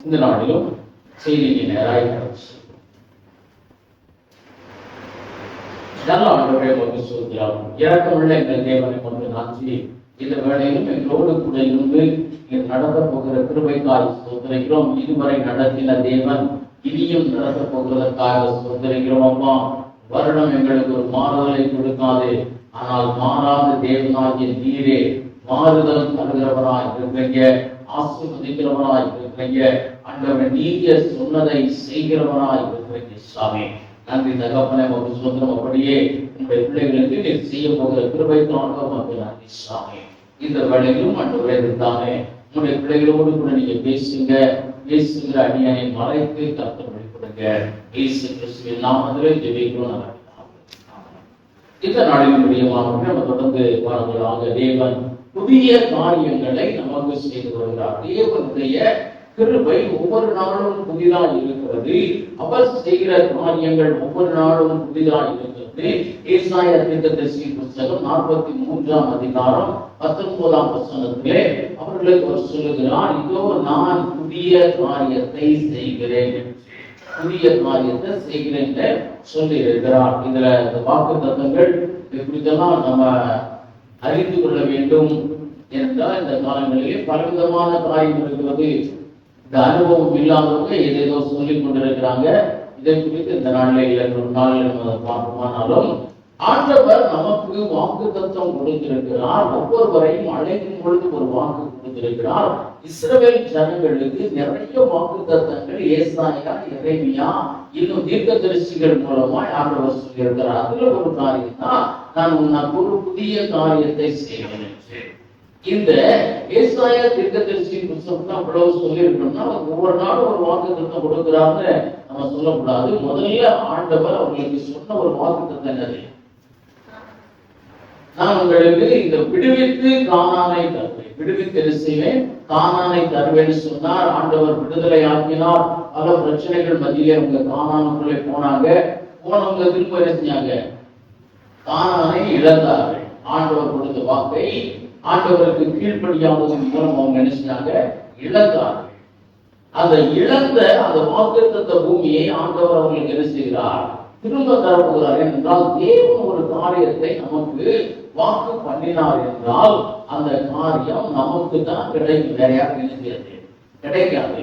இந்த நாளிலும் செய்திக்கு நேராய் நல்ல ஆண்டவரே உமக்கு ஸ்தோத்திரம். இரக்கமுள்ள எங்கள் தேவனை கொண்டு நன்றி. இந்த வேளையிலும் எங்களோடு கூட இருந்து நடத்த போகிற கிருபைக்காய் ஸ்தோத்திரிக்கிறோம். இதுவரை நடத்தின தேவன் இனியும் நடத்த போகிறதற்காக ஸ்தோத்திரிக்கிறோம். அம்மா, வருடம் எங்களுக்கு ஒரு மாறுதலை கொடுக்காது, ஆனால் மாறாத தேவனாகிய நீரே மாறுதல் தருகிறவராய் இருக்கிறீங்க, ஆசீர்வதிக்கிறவராய் இருக்கிறீங்க. ஆண்டவரே, நீங்க சொன்னதை செய்கிறவராய் இருக்கிறீங்க. சாமி, நன்றி தகப்பனே, ஒரு சுதந்திரம் அப்படியே உங்களுடைய பிள்ளைகளுக்கு நீர் செய்ய போகிற கிருபைக்காக உமக்கு நன்றி சாமி. இந்த வேளையிலும் ஆண்டவரே தானே உங்களுடைய பிள்ளைகளோடு கூட நீங்க பேசுகிற அடியானை மறைத்து கர்த்தர் வெளிப்படுங்க. இயேசு கிறிஸ்துவின் நாமத்திலே ஜெபிக்கிறோம். இந்த நாளின் பிரியமானவர்கள், நம்ம தொடர்ந்து வாழ்வதாக தேவன் புதிய காரியங்களை நமக்கு செய்து வருகிறார். தேவனுடைய கிருபை ஒவ்வொரு நாளும் புதிதாக இருக்கிறது. அவர் செய்கிற காரியங்கள் ஒவ்வொரு நாளும் புதிதாக இருக்கிறது. ஏசாயா தீர்க்கதரிசி புத்தகம் 43ஆம் அதிகாரம் 19ஆம் வசனத்திலே அவர்களுக்கு அவர் சொல்லுகிறார், இதோ நான் புதிய காரியத்தை செய்கிறேன், புதிய காரியத்தை செய்கிறேன் சொல்லி இருக்கிறார். இதுல இந்த வாக்கு தத்தங்கள் இப்படிதான் நம்ம அறிந்து கொள்ள வேண்டும் என்றால், இந்த காலங்களிலே பலவிதமான காரியம் இருக்கிறது. இந்த அனுபவம் இல்லாதவங்க ஏதேதோ சொல்லிக் கொண்டிருக்கிறாங்க. இதை குறித்து இந்த நாளில் ஒரு நாளில் நம்ம பார்ப்போமானாலும், ஆண்டவர் நமக்கு வாக்கு தத்துவம் கொடுத்திருக்கிறார். ஒவ்வொருவரையும் அழைக்கும் பொழுது ஒரு வாக்கு கொடுத்திருக்கிறார். இஸ்ரவேல் ஜனங்களுக்கு நிறைய வாக்கு தத்தங்கள் ஏசாயா, எரேமியா, இன்னும் தீர்க்கதரிசிகள் மூலமாய் ஆண்டவர் சொல்லியிருக்கிறார். அதுல ஒரு காரியம் தான், நான் உனக்கு ஒரு புதிய காரியத்தை செய்வேன். இந்த ஏசாயா தீர்க்கதரிசி புத்தகம் அவ்வளவு சொல்லி இருக்கணும்னா, ஒவ்வொரு நாளும் ஒரு வாக்கு தத்தம் கொடுக்கிறாங்க நம்ம சொல்லக்கூடாது. முதல்ல ஆண்டவர் அவங்களுக்கு சொன்ன ஒரு வாக்கு தத்தம் என்னது? நான் உங்களுக்கு இந்த விடுவித்து கானானை தருவேன், விடுவித்து என்ன செய்வேன், கானானை தருவேன்னு சொன்னார். ஆண்டவர் விடுதலை ஆக்கினார். பல பிரச்சனைகள் மத்தியிலே அவங்க கானானுக்குள்ளே போனாங்க. போனவங்க திரும்ப என்ன செஞ்சாங்க? கானானை இழந்தார்கள். ஆண்டவர் கொடுத்த வாக்கை ஆண்டவருக்கு கீழ்ப்படியாததன் மூலம் அவங்க நினைச்சாங்க, இழந்தார்கள். அந்த இழந்த அந்த வாக்குத்தத்த பூமியை ஆண்டவர் அவங்களுக்கு என்ன செய்கிறார்? திரும்ப தரப்போகிறார். என்றால் தேவன் ஒரு காரியத்தை நமக்கு வாக்கு பண்ணினார் என்றால் அந்த காரியம் நமக்கு தான் கிடைக்கும், வேற யாரும் நினைக்கிறது கிடைக்காது.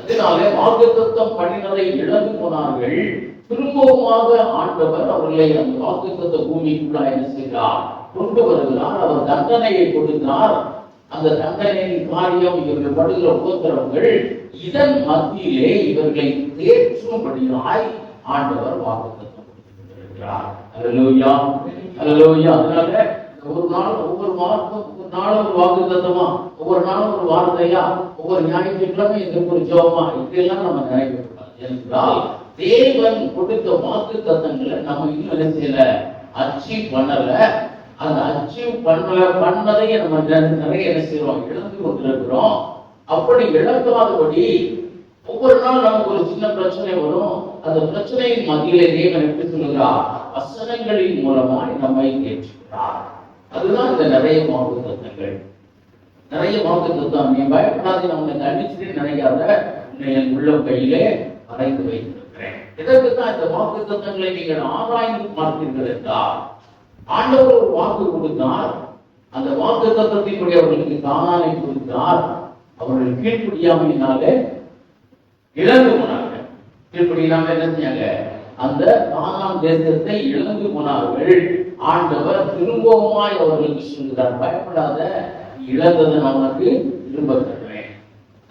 அதனாலே வாக்குத்தத்தம் பண்ணினதை இழந்து போனார்கள். திரும்பவுமாக ஆண்டவர் அவர்களை அந்த வாக்குத்தத்த பூமிக்குள்ள என்ன செய்கிறார்? கொண்டு வருகிறார். அவர் தண்டனையை கொடுத்தார். அந்த தண்டனையின் காரியம் இவர்கள் படுகிற உபத்திரவங்கள், இதன் மத்தியிலே இவர்களை தேற்றும்படியாய் ஆண்டவர் வாக்குத்தத்தம் கொடுத்திருக்கிறார். அல்லேலூயா, அல்லேலூயா. அதனால ஒரு நாள் ஒவ்வொரு வார்த்தை, ஒவ்வொரு நாளும் ஒரு வாக்குத்தத்தமா, ஒவ்வொரு நாளும் ஒரு வார்த்தையா, ஒவ்வொரு ஞாயிற்றுக்கிழமை இதற்கு ஒரு ஜெபமா, இப்படியெல்லாம் நம்ம நினைக்கக்கூடாது. என்றால் தேவன் கொடுத்த வாக்கு தத்தங்களை நம்ம இன்னும் என்ன செய்யல, அச்சீவ் பண்ணல. அந்த அச்சீவ் பண்ணதை நம்ம நிறைய என்ன செய்யறோம், இழந்து கொண்டிருக்கிறோம். அப்படி இழக்காதபடி ஒவ்வொரு நாள் நமக்கு ஒரு சின்ன பிரச்சனை வரும். அந்த பிரச்சனையின் மத்தியிலே தேவன் எப்படி சொல்லுகிறார்? வசனங்களின் மூலமாய் நம்மை ஏற்றுகிறார். அதுதான் இந்த நிறைய வாக்கு தத்தங்கள். நிறைய வாக்கு தத்தம். நீ பயப்படாது, நான் உன்னை தண்டிச்சுட்டு நினைக்காத, உன்னை என் உள்ள கையிலே வரைந்து வைத்திருக்கிறேன். இதற்கு தான் இந்த வாக்கு தத்தங்களை நீங்கள் ஆராய்ந்து பார்த்தீர்கள் என்றால், ஆண்டவர் ஒரு வாக்கு கொடுத்தார். அந்த வாக்கு தத்தத்தின்படி அவர்களுக்கு கானானை கொடுத்தார். அவர்கள் கீழ்ப்படியாமையினாலே இழந்து போனாங்க. கீழ்ப்படியாம என்ன செஞ்சாங்க? அந்த கானான் தேசத்தை இழந்து போனார்கள். ஆண்டவர் திரும்பவுமாய் அவர்களுக்கு சொல்கிறார், பயப்படாத, இழந்ததை நான் உனக்கு திரும்ப தருவேன்.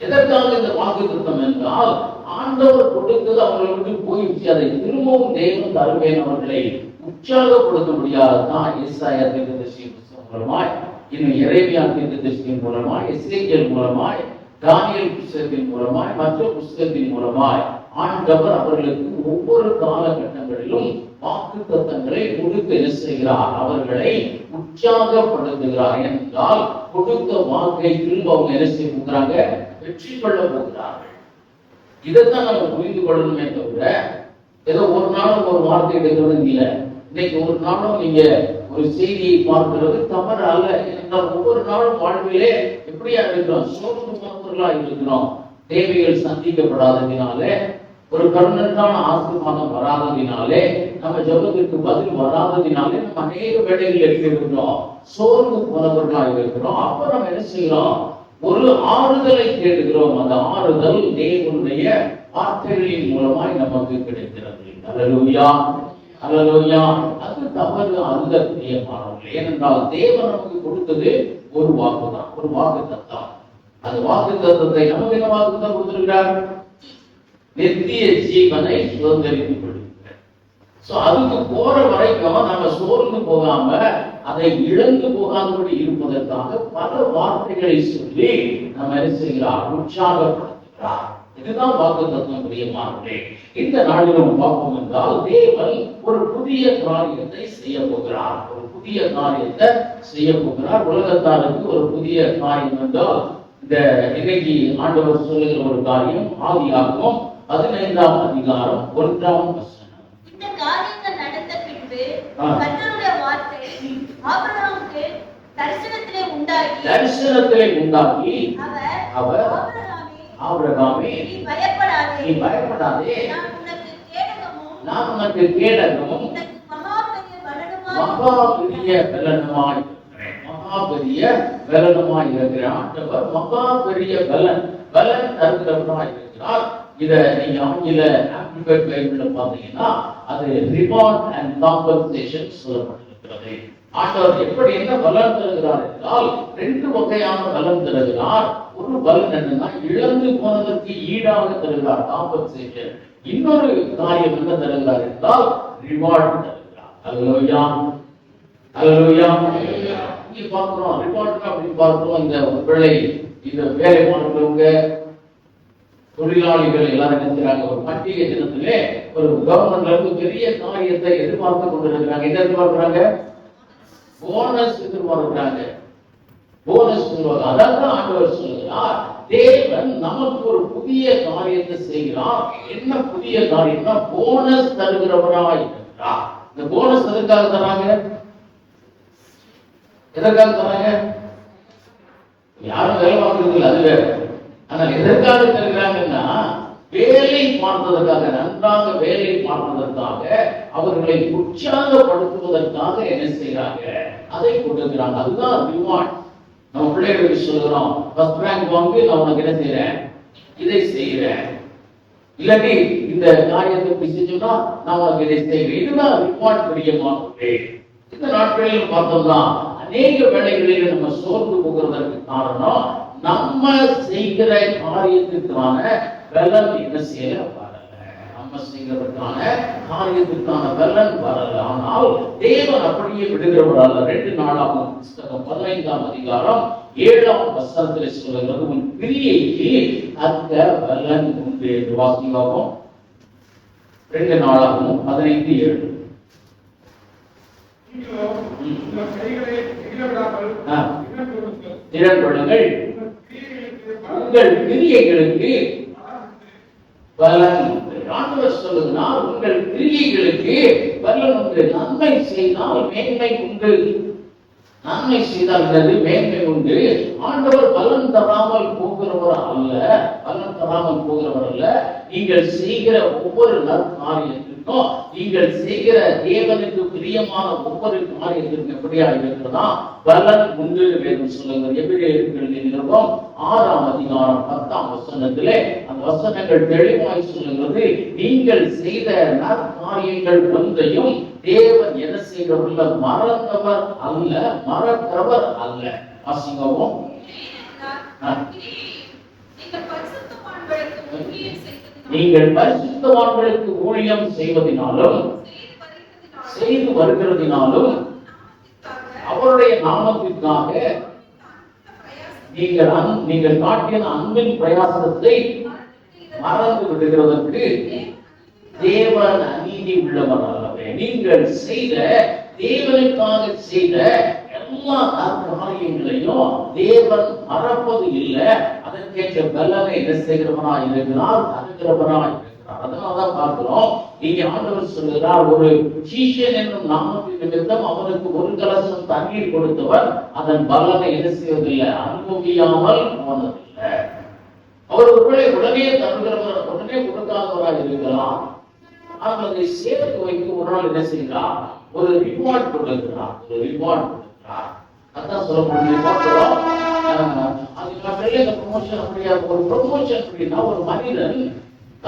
எதற்காக இந்த வாக்கு தத்தம் என்றால், ஆண்டவர் கொடுத்தது அவர்களுக்கு போயிடுச்சு, அதை திரும்பவும் தேவன் தருவேன் அவர்களை உற்சாகப்படுத்த முடியாததான். ஏசாயா தீர்க்கதரிசி மூலமாய், இன்னும் எரேமியா தீர்க்கதரிசியின் மூலமாய், எசேக்கியேல் மூலமாய், தானியேல் புத்தகத்தின் மூலமாய், மற்ற புத்தகத்தின் மூலமாய் ஆண்டவர் அவர்களுக்கு ஒவ்வொரு காலகட்டங்களிலும் வாக்கு தத்தங்களை கொடுத்து என்ன செய்கிறார்? அவர்களை உற்சாகப்படுத்துகிறார். என்றால் கொடுத்த வாக்கை திரும்ப அவங்க என்ன செய்ய போகிறாங்க? வெற்றி கொள்ள போகிறார்கள். இதைத்தான் நம்ம புரிந்து கொள்ளணுமே தவிர, ஏதோ ஒரு நாளும் ஒரு வார்த்தை எடுக்கிறது இல்லை. இன்னைக்கு ஒரு நாளும் நீங்க ஒரு செய்தியை பார்க்கிறது தவறு அல்ல. என்றால் ஒவ்வொரு நாளும் வாழ்விலே எப்படியா இருக்கிறோம்? சோர்ந்து போனவர்களா இருக்கிறோம். தேவைகள் சந்திக்கப்படாததினாலே, ஒரு பெர்மனண்டான ஆசீர்வாதம் வராததினாலே, நம்ம ஜெபத்திற்கு பதில் வராததினாலே நம்ம அநேக வேலைகள் இருக்கிறோம், சோர்ந்து போனவர்களாக இருக்கிறோம். அப்ப நம்ம என்ன செய்யறோம்? ஒரு ஆறுதலை தேடுகிறோம். அந்த ஆறுதல் தேவனுடைய வார்த்தைகளின் மூலமாய் நமக்கு கிடைக்கிறது. அல்லேலூயா, அல்லேலூயா. அது தவறு அல்ல பிரியமானவர்களே. ஏனென்றால் தேவன் நமக்கு கொடுத்தது ஒரு வாக்கு தான், ஒரு வாக்கு தத்தம். அந்த வாக்கு தத்தத்தை நமக்கு என்ன வாக்கு தான் கொடுத்திருக்கிறார்? நித்திய ஜீவனை சுதந்திரித்துக் கொள்கிறார். சோ அதுக்கு போற வரைக்கும் நம்ம சோர்ந்து போகாம, அதை இழந்து போகாதபடி இருப்பதற்காக பல வார்த்தைகளை சொல்லி நம்ம என்ன செய்கிறார்? உற்சாகப்படுத்துகிறார். இதுதான் வாக்கு தத்துவம் பிரியமானவர்களே. இந்த நாளிலும் பார்ப்போம் என்றால், தேவன் ஒரு புதிய காரியத்தை செய்ய போகிறார். ஒரு புதிய காரியத்தை செய்ய போகிறார். உலகத்தாருக்கு ஒரு புதிய காரியம் என்றால், இந்த இன்னைக்கு ஆண்டவர் சொல்லுகிற ஒரு காரியம் ஆதியாகமம் 15ஆம் அதிகாரம் 1ஆம் வசனம். இந்த காரியங்கள் நடந்த பின்பு கர்த்தருடைய வார்த்தை ஆபிரகாமுக்கு தரிசனத்திலே உண்டாகி அவர் ஆபிரகாமே, நீ பயப்படாதே, நான் உனக்கு கேடகமும் மகா பெரிய பலனுமாய் இருக்கிறேன். ஆண்டவர் மகா பெரிய பலன் தருகிறவராய் இருக்கிறார். இத நீங்க ஆங்கில ஆம்பிளிஃபைட் பைபிள்ல பாத்தீங்கன்னா அது ரிவார்ட் அண்ட் காம்பன்சேஷன் சொல்லப்பட்டிருக்கிறது. ஆண்டவர் எப்படி என்ன பலன் தருகிறார் என்றால், ரெண்டு வகையான பலன் தருகிறார். ஒரு பலன் என்னன்னா, இழந்து போனதற்கு ஈடாக தருகிறார், காம்பன்சேஷன். இன்னொரு காரியம் என்ன தருகிறார் என்றால், ரிவார்ட் தருகிறார். அல்லேலூயா, அல்லேலூயா. இங்க பார்க்கிறோம் ரிவார்ட் அப்படி பார்க்கிறோம். இந்த வேலை, இந்த வேலை பார்க்கிறவங்க தொழிலாளிகள் எல்லாரும் நினைக்கிறாங்க, ஒரு பண்டிகை தினத்திலே ஒரு கவர்மெண்ட்ல இருந்து பெரிய காரியத்தை எதிர்பார்த்து கொண்டிருக்கிறாங்க. என்ன எதிர்பார்க்கிறாங்க? போனஸ் எதிர்பார்க்கிறாங்க. போனஸ். அதான் ஆண்டவர் சொல்லுகிறார், தேவன் நமக்கு ஒரு புதிய காரியத்தை செய்கிறார். என்ன புதிய காரியம்னா, போனஸ் தருகிறவராய் இருக்கிறார். இந்த போனஸ் எதற்காக தராங்க? எதற்காக தராங்க? யாரும் வேலை பார்க்கறது இல்லை, அது வேற. ஆனால் எதற்காக தருகிறாங்கன்னா, வேலை பார்த்ததற்காக, நன்றாக வேலை பார்த்ததற்காக, அவர்களை உற்சாகப்படுத்துவதற்காக என்ன செய்யறாங்க? அதை கொடுக்கிறாங்க. அதுதான் ரிவார்ட். நம்ம பிள்ளைகளுக்கு சொல்லுகிறோம், ஃபர்ஸ்ட் ரேங்க் வாங்கி நான் உனக்கு என்ன செய்யறேன்? இதை செய்யறேன். இல்லாட்டி இந்த காரியத்தை செஞ்சோம்னா நான் உனக்கு இதை செய்வேன். இதுதான் ரிவார்ட் பிரியமானவர்களே. இந்த நாட்களில் பார்த்தோம்னா அநேக வேலைகளில் நம்ம சோர்ந்து போகிறதற்கு காரணம், நம்ம செய்கிற காரியத்துக்கான பலன் என்ன செய்யல வரல. நம்ம செய்கிறதுக்கான காரியத்துக்கான பலன் வரல. ஆனால் தேவன் அப்படியே விடுகிறவர் அல்ல. 2 நாளாகும் புத்தகம் 15ஆம் அதிகாரம் 7ஆம் வசனத்தில் சொல்லுகிறது, உன் கிரியைக்கு தக்க பலன் உண்டு. வாசிங்காகும் 2 நாளாகும் 15:7. திறன்படுங்கள், உங்கள் கிரியைகளுக்கு பலன் உண்டு. ஆண்டவர் சொல்லுகிறார், உங்கள் கிரியைகளுக்கு பலன் உண்டு. நன்மை செய்தால் மேன்மை உண்டு. நன்மை செய்தால் மேன்மை உண்டு. ஆண்டவர் பலன் தராமல் போகிறவர் அல்ல, பலன் தராமல் போகிறவர் அல்ல. நீங்கள் செய்கிற ஒவ்வொரு நற்காரியத்திற்கும், நீங்கள் செய்கிற தேவனுக்கு பிரியமான ஒவ்வொரு காரியத்திற்கும் எப்படியா இருக்கிறதா பலன் உண்டு வேணும் சொல்லுங்கள். எபிரேயர்கள் நிருபம் 6ஆம் அதிகாரம் 10ஆம் வசனத்திலே அந்த வசனங்கள் தெளிவாய் சொல்லுகிறது, நீங்கள் செய்த நற்காரியங்கள் ஒன்றையும் தேவன் என்ன செய்கிறவர்? மறந்தவர் அல்ல, மறக்கிறவர் அல்ல. வாசிக்கவும். நீங்கள் பரிசுத்தவான்களுக்கு ஊழியம் செய்வதினாலும் செய்து வருகிறதினாலும் அவருடைய நாமத்திற்காக நீங்கள் காட்டிய அன்பின் பிரயாசத்தை மறந்து விடுகிறதற்கு தேவன் அநீதி உள்ளவர் அல்லவே. நீங்கள் செய்த தேவனுக்காக செய்த எல்லா காரியங்களையும் தேவன் மறப்பது இல்லை. அதற்கேற்ற பலனை என்ன செய்கிறவனாய் இருக்கிறார்? தருகிறவனாய் இருக்கிறார். அதனாலதான் பார்க்கிறோம், இங்கே ஆண்டவர் சொல்லுகிறார், ஒரு சீஷன் என்னும் நாமத்தின் நிமித்தம் அவனுக்கு ஒரு கலசம் தண்ணீர் கொடுத்தவர் அதன் பலனை என்ன செய்வதில்லை? அனுபவியாமல் போனதில்லை. அவர் ஒருவேளை உடனே தருகிறவர், உடனே கொடுக்காதவராக இருக்கலாம். ஆனால் அதை சேர்த்து வைத்து ஒரு நாள் என்ன செய்கிறார்? ஒரு ரிவார்ட் கொடுக்கிறார். ஒரு ரிவார்ட் கொடுக்கிறார். அதான் சொல்ல முடியும். அதுக்கு ப்ரொமோஷன் அப்படியா? ஒரு ப்ரொமோஷன் அப்படின்னா ஒரு மனிதன்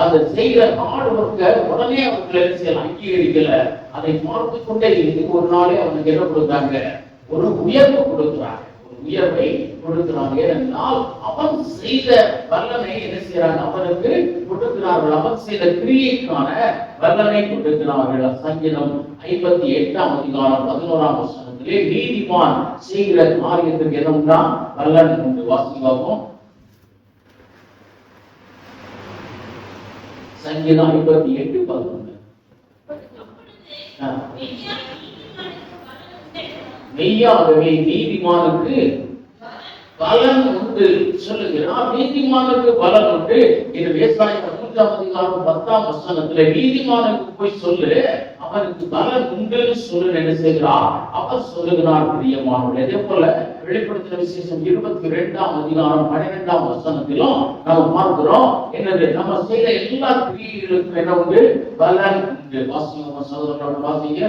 அதை செய்கிற ஹார்ட் ஒர்க்க உடனே அவர்கள் என்ன செய்யலாம்? அங்கீகரிக்கல. அதை பார்த்து கொண்டே இருந்து ஒரு நாளே அவனுக்கு என்ன கொடுத்தாங்க? ஒரு உயர்வு கொடுக்கிறாங்க. ஒரு உயர்வை கொடுக்கிறாங்க. ஏனென்றால் அவன் செய்த வல்லனை என்ன செய்யறாங்க? அவனுக்கு கொடுக்கிறார்கள். அவன் செய்த கிரியைக்கான வல்லனை கொடுக்கிறார்கள். சங்கீதம் 58ஆம் அதிகாரம் 11ஆம் வசனத்திலே நீதிமான் செய்கிற காரியத்திற்கு என்ன உண்டா? வல்லன் உண்டு. வாசிப்பாகும். சங்கீதம் 58:11. மெய்யாகவே நீதிமானுக்கு பலன் உண்டு சொல்லுகிறார். நீதிமானுக்கு பலன் உண்டு. இது விவசாயம் 3ஆம் அதிகாரம் 10ஆம் வசனத்துல நீதிமானுக்கு போய் சொல்லு, அவனுக்கு பலன் உண்டுன்னு சொல்லு என்ன செய்கிறார்? அவர் சொல்லுகிறார். பிரியமானவர்களே, அதே போல வெளிப்படுத்தின விசேஷம் 22ஆம் அதிகாரம் 12ஆம் வசனத்திலும் நம்ம பார்க்கிறோம். என்னது? நம்ம செய்த எல்லா கிரியைகளுக்கும் என்ன உண்டு? பலன் உண்டு. வாசிங்க சகோதரர்களோட வாசிங்க.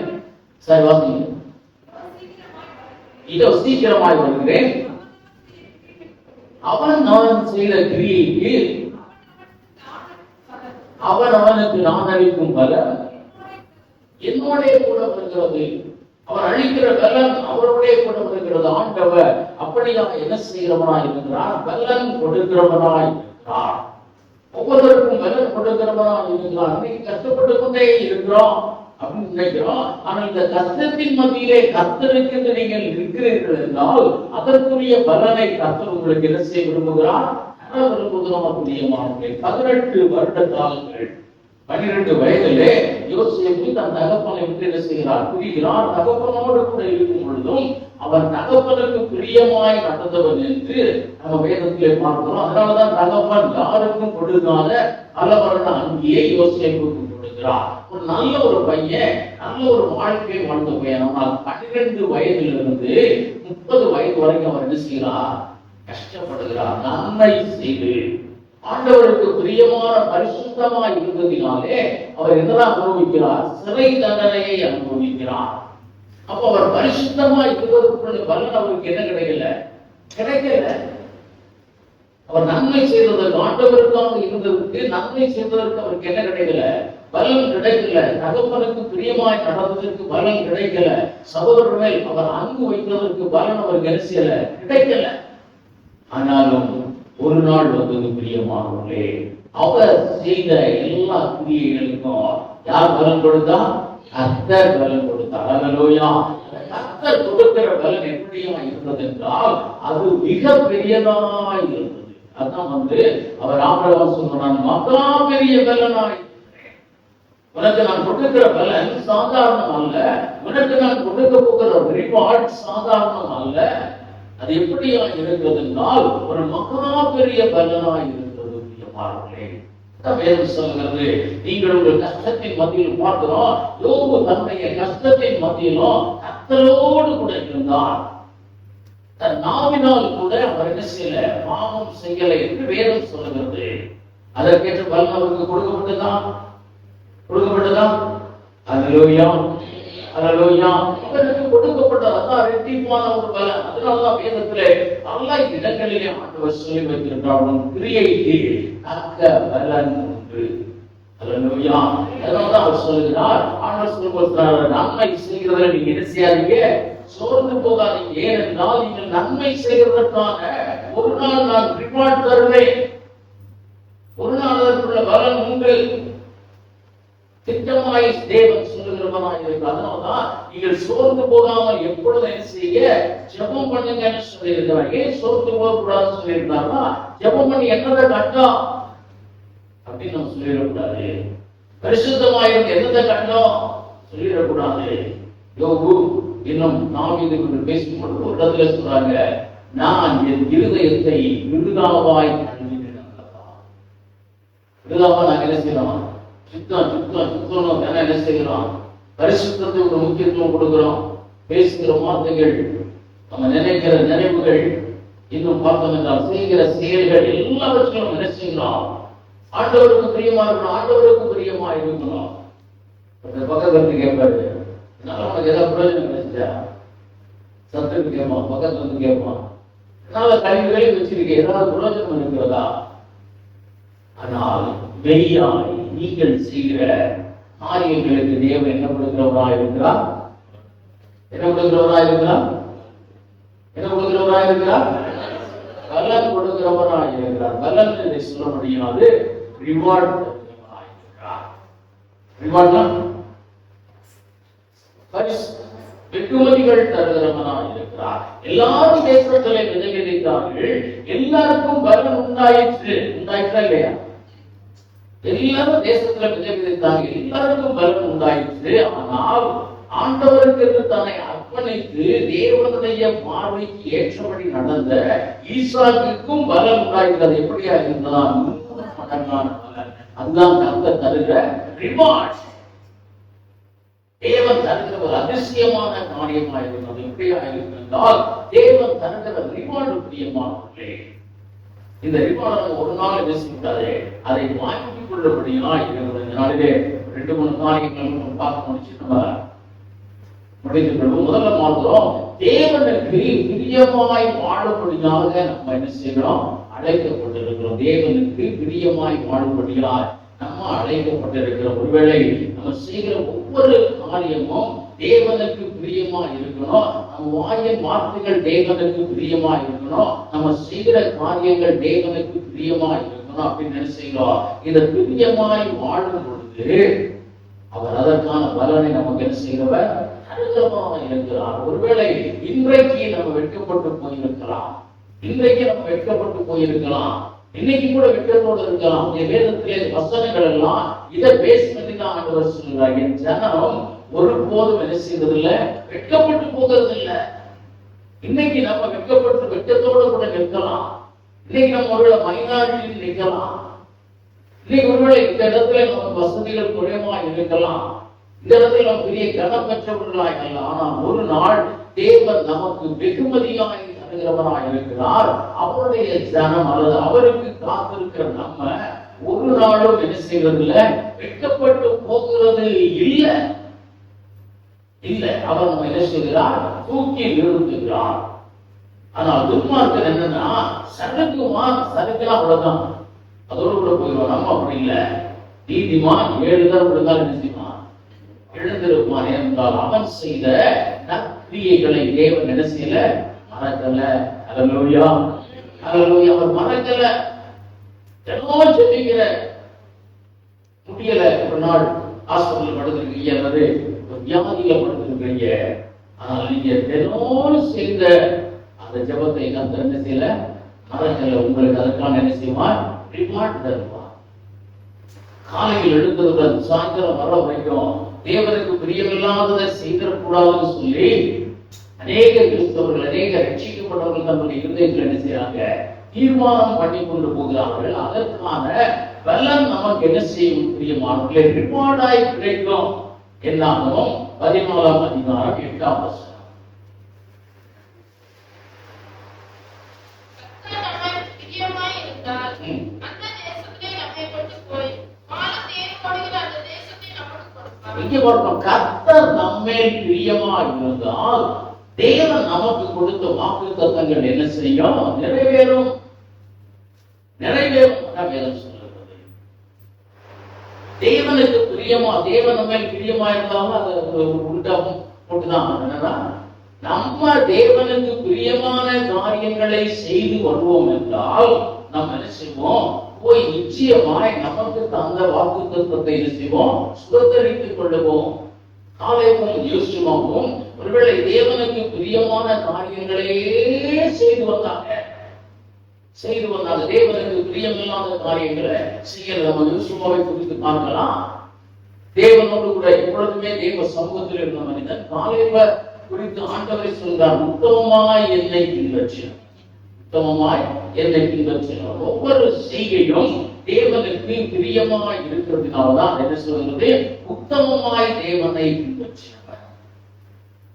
சரி வாசிங்க. இதோ சீக்கிரமாய் வருகிறேன். அவன் செய்த கிரியைக்கு அவனுக்கு நான் அளிக்கும் பலன் என்னோட கூட வருகிறது. அவர் அளிக்கிற பலன் அவருடைய கூட வருகிறது. ஆண்டவர் அப்படியாக என்ன செய்கிறவனாய் இருக்கிறார்? பலன் கொடுக்கிறவனாய் இருக்கிறார். ஒவ்வொருவருக்கும் பலன் கொடுக்கிறவனாய் இருக்கிறார். இன்னைக்கு கஷ்டப்பட்டு கொண்டே இருக்கிறோம் அப்படின்னு நினைக்கிறோம். ஆனால் இந்த கஷ்டத்தின் மத்தியிலே கர்த்தருக்கு நீங்கள் இருக்கிறீர்கள் என்றால் அதற்குரிய பலனை கர்த்தர் உங்களுக்கு என்ன செய்ய விரும்புகிறார்? விரும்புகிறோம். 18 வருட காலங்கள் 12 வயதிலே யோசேப்பு தன் தகப்பனை விட்டு என்ன செய்கிறார்? பிரிகிறார். தகப்பனோடு கூட இருக்கும் பொழுதும் அவர் தகப்பனுக்கு பிரியமாய் நடந்தவன் என்று நம்ம வேதத்திலே பார்க்கிறோம். அதனாலதான் தகப்பன் யாருக்கும் கொடுக்காத பலவரண அங்கேயே யோசேப்புக்கு கொடுக்கிறார். ஒரு நல்ல ஒரு பையன், நல்ல ஒரு வாழ்க்கை வாழ்ந்த பையன். ஆனால் 12 வயதிலிருந்து 30 வயது வரைக்கும் அவர் என்ன செய்கிறார்? கஷ்டப்படுகிறார். நன்மை செய்து ஆண்டவருக்கு பிரியமான பரிசுத்தமாய் இருந்ததினாலே அவர் என்னதான் அனுபவிக்கிறார்? சிறை தண்டனையை அனுபவிக்கிறார். அப்ப அவர் பரிசுத்தமாய் இருப்பதற்குள்ள பலன் அவருக்கு என்ன கிடைக்கல. அவர் நன்மை செய்ததற்கு, ஆண்டவருக்காக இருந்ததற்கு நன்மை செய்வதற்கு அவருக்கு என்ன கிடைக்கல? பலன் கிடைக்கல. தகப்பனுக்கு பிரியமாய் நடந்ததற்கு பலன் கிடைக்கல. சகோதரர்கள் அவர் அன்பு வைத்ததற்கு பலன் அவருக்கு என்ன செய்யல? கிடைக்கல. ஆனாலும் ஒரு நாள் வந்தது பிரியமானவர்களே, அவர் செய்த எல்லா கிரியைகளுக்கும் யார் பலன் கொடுத்தா? கர்த்தர் பலன் கொடுத்தார். அல்லேலூயா. கர்த்தர் கொடுக்கிற பலன் எப்படியா இருந்தது என்றால் அது மிக பெரியதாய் இருந்தது. அதான் அவர் ஆபிரகாம் சொன்னான், மகா பெரிய பலனாய் உனக்கு நான் கொடுக்கிற பலன் சாதாரணம் அல்ல. உனக்கு நான் கொடுக்க போகிற ரிவார்ட் சாதாரணம் அல்ல. அது எப்படியா இருக்கிறது என்றால் ஒரு மகா பெரிய பலனாய் இருக்கிறது. பிரியமானவர்களே, வேதம் சொல்கிறது, நீங்கள் உங்கள் கஷ்டத்தின் மத்தியில் பார்க்கிறோம். யோபு தன்னுடைய கஷ்டத்தின் மத்தியிலும் கர்த்தரோடு கூட இருந்தார். தன் நாவினால் கூட அவர் என்ன செய்யல? பாவம் செய்யலை என்று வேதம் சொல்லுகிறது. அதற்கேற்ற பலன் அவருக்கு கொடுக்கப்பட்டதான். அல்லேலூயா, அல்லேலூயா. அவருக்கு கொடுக்கப்பட்டதான் ரெட்டிப்பான ஒரு பலன். அதனாலதான் வேதத்திலே பல இடங்களிலே ஆண்டவர் சொல்லி வைத்திருக்கிறார், கிரியைக்கு தக்க பலன் உண்டு. அல்லேலூயா. அதனாலதான் அவர் சொல்லுகிறார், ஆண்டவர் சொல்லுகிறார், நன்மை செய்கிறதில் நீங்க என்ன செய்யாதீங்க? சோர்ந்து போகாதீங்க. ஏனென்றால் நீங்கள் நன்மை செய்கிறதற்கான ஒரு நாள் நான் ரிவார்ட் தருவேன். ஒரு நாள் அதற்குள்ள பலன் உண்டு. திட்டமாய் தேவன் சொல்லுகிறவனாய் இருக்கு. அதனால்தான் நீங்கள் சோர்ந்து போகாமல் எப்பொழுது என்ன செய்ய? ஜெபம் பண்ணுங்கன்னு சொல்லியிருக்கிறார். ஏன் சோர்ந்து போகக்கூடாதுன்னு சொல்லியிருந்தாருன்னா, ஜெபம் பண்ணி என்னதை கண்டோம் அப்படின்னு நம்ம சொல்லிடக்கூடாது. பரிசுத்தமாயிருந்து என்னதை கண்டோம் சொல்லிடக்கூடாது. யோபு இன்னும் நாம் இது பேசும்பொழுது ஒரு இடத்துல சொல்றாங்க, நான் என் இருதயத்தை விருதாவாய் கழுவினேன். விருதாவா நாங்க என்ன செய்யறோம்? சுத்தம் என்ன செய்கிறோம்? பரிசுத்தத்துக்கு ஒரு முக்கியத்துவம் கொடுக்கிறோம். பேசுகிற வார்த்தைகள், நம்ம நினைக்கிற நினைவுகள் இன்னும் பார்த்தோம் என்றால் செய்கிற செயல்கள் எல்லாவற்றிலும் என்ன செய்யணும்? ஆண்டவருக்கு பிரியமா இருக்கணும், ஆண்டவருக்கு பிரியமா இருக்கணும். பக்கத்துல கேட்பாரு, என்னால உனக்கு ஏதாவது பிரயோஜனம் கிடைச்சா? சத்துக்கு கேட்பான், பக்கத்துல இருந்து கேட்பான், என்னால கல்விகளை வச்சிருக்கேன், ஏதாவது பிரயோஜனம் இருக்கிறதா? ஆனால் மெய்யாய் நீங்கள் செய்கிற காரியங்களுக்கு தேவன் என்ன கொடுக்கிறவரா இருக்கிறார்? என்ன கொடுக்கிறவரா இருக்கிறார்? என்ன கொடுக்கிறவரா இருக்கிறார்? பலன் கொடுக்கிறவரா இருக்கிறார். பலன் என்று சொல்ல முடியாது, ரிவார்ட் இருக்கிறார். ரிவார்ட்னா வெகுமதிகள் தருகிறவனா இருக்கிறார். எல்லாரும் தேசத்திலே விதை விதைத்தார்கள், எல்லாருக்கும் பலன் உண்டாயிற்று. உண்டாயிற்றா இல்லையா? எல்லாரும் தேசத்துல விதை விதைத்தாங்க, எல்லாருக்கும் பலன் உண்டாயிற்று. ஆனால் ஆண்டவருக்கு தன்னை அர்ப்பணித்து தேவனுடைய பார்வைக்கு ஏற்றபடி நடந்த ஈசாக்குக்கும் பலன் உண்டாயிருக்கிறது. எப்படியா இருந்தால் மடங்கான பலன். அதுதான் கர்த்தர் தருகிற ரிவார்ட். தேவன் தருகிற ஒரு அதிசயமான காரியமாக இருந்தது. எப்படியா இருந்தால் தேவன் தருகிற ரிவார்டு பிரியமானவர்களே, இந்த ரிவார்டு ஒரு நாள் என்ன செய்யாது, அதை வாங்கிக் கொள்ளபடியா இருக்கிறது. இந்த நாளிலே 2-3 காரியங்கள் பார்க்க முடிச்சு நம்ம முடித்துக் கொள்வோம். முதல்ல மாத்திரம் தேவனுக்கு பிரியமாய் வாழும்படியாக நம்ம என்ன செய்யணும்? அழைக்கப்பட்டிருக்கிறோம். தேவனுக்கு பிரியமாய் வாழும்படியாய் நம்ம அழைக்கப்பட்டிருக்கிறோம். ஒருவேளை நம்ம செய்கிற ஒவ்வொரு காரியமும் தேவனுக்கு பிரியமா இருக்கணும். நம்ம வாயின் வார்த்தைகள் தேவனுக்கு பிரியமா இருக்கணும். நம்ம செய்கிற காரியங்கள் தேவனுக்கு பிரியமா இருக்கணும் அப்படின்னு என்ன செய்யறோம்? இந்த பிரியமாய் வாழும் பொழுது அவர் அதற்கான பலனை நமக்கு என்ன செய்கிறவர் இருக்கிறார். ஒருவேளை இன்றைக்கு நம்ம வெட்கப்பட்டு போயிருக்கலாம், இன்றைக்கு நம்ம வெட்கப்பட்டு போயிருக்கலாம், இன்னைக்கு கூட வெட்கத்தோடு இருக்கலாம். வேதத்திலே வசனங்கள் எல்லாம் இதை பேசுனது தான் ஆண்டவர் சொல்றார். என் ஜனம் ஒருபோதும் என்ன செய்வது இல்லை, வெட்கப்பட்டு போகிறது இல்லை. இன்னைக்கு நம்ம வெட்கப்பட்டு வெட்கத்தோடு கூட நிற்கலாம். இன்னைக்கு நம்ம ஒருவேளை மைனாரிட்டியில் நிற்கலாம். இன்னைக்கு ஒருவேளை இந்த இடத்துல நமக்கு வசதிகள் குறைவா இருக்கலாம், இந்த இடத்துல நம்ம பெரிய கனம் பெற்றவர்களாய் அல்ல. ஆனால் ஒரு நாள் தேவன் நமக்கு வெகுமதியாய் தருகிறவராய் இருக்கிறார். அவருடைய ஜனம் அல்லது அவருக்கு காத்திருக்கிற நம்ம ஒரு நாளும் என்ன செய்வதில்ல, வெட்கப்பட்டு போகிறது இல்லை. இல்ல, அவர் நம்ம என்ன செய்கிறார்? தூக்கி நிறுத்துகிறார். ஆனால் துன்மார்க்கன் என்னன்னா சறுக்குனா அவ்வளவுதான், அதோடு கூட போயிடுவான். நம்ம அப்படி இல்லை. நீதிமான் 7 தடவை விழுந்தால் என்ன செய்வான்? எழுந்திருப்பான். என்றால் அவன் செய்த நற்கிரியைகளை தேவன் என்ன செய்யல? மறக்கல. அல்லேலூயா, அல்லேலூயா. அவர் மறக்கல. தினமும் சொல்லிக்கிற முடியல. ஒரு நாள் ஹாஸ்பிட்டல் படுத்திருக்கீங்க அல்லது வியாதியில படுத்திருக்கீங்க, ஆனால் நீங்க தினமும் செய்த அந்த ஜெபத்தை கர்த்தர் என்ன செய்யல? மறக்கல. உங்களுக்கு அதற்கான என்ன செய்வார்? ரிவார்ட் தருவார். காலையில் எழுந்ததுடன் சாயந்தரம் வர வரைக்கும் தேவனுக்கு பிரியமில்லாததை செய்திடக்கூடாதுன்னு சொல்லி அநேக கிறிஸ்தவர்கள், அநேக ரட்சிக்கப்பட்டவர்கள் தன்னுடைய இருதயத்தில் என்ன செய்யறாங்க? தீர்மானம் பண்ணி கொண்டு போகிறார்கள். அதற்கான பலன் நமக்கு என்ன செய்யும் பிரியமானவர்களே? ரிவார்டாய் கிடைக்கும். என்னாகும்? 14ஆம் அதிகாரம் 8ஆம் வசனம். இங்கே பார்ப்போம், கர்த்தர் நம்மேல் பிரியமா இருந்தால் தேவன் நமக்கு கொடுத்த வாக்குத்தத்தங்கள் என்ன செய்யும்? நிறைவேறும். நிறைவேறும். வேதம் சொல்லுகிறது. தேவனுக்கு பிரியமா, தேவன் நம்மேல் பிரியமா இருந்தாலும் அது உண்டாகும் போட்டுதான். என்னன்னா, நம்ம தேவனுக்கு பிரியமான காரியங்களை செய்து வருவோம் என்றால் நம்ம என்ன செய்வோம்? போய் நிச்சயமாய் நமக்கு தந்த வாக்குத்தத்தத்தை என்ன செய்வோம்? சுதந்திரித்துக் கொள்ளுவோம். காலேபும் யோசுவாவும் ஒருவேளை தேவனுக்கு பிரியமான காரியங்களே செய்து வந்தாங்க. தேவனுக்கு பிரியமில்லாத காரியங்களை செய்ய நம்ம யோசுவாவை குறித்து பார்க்கலாம். தேவனோடு கூட எப்பொழுதுமே தேவ சமூகத்தில் இருந்த மனிதன் காலேப குறித்து ஆண்டவரை சொல்றார், உத்தமமாய் என்னை பின்பற்றினார். உத்தமமாய் என்னை பின்பற்றினார். ஒவ்வொரு செய்கையும் தேவனுக்கு பிரியமாய் இருக்கிறதுனாலதான் என்ன சொல்றது? உத்தமமாய் தேவனை பின்பற்றினார்.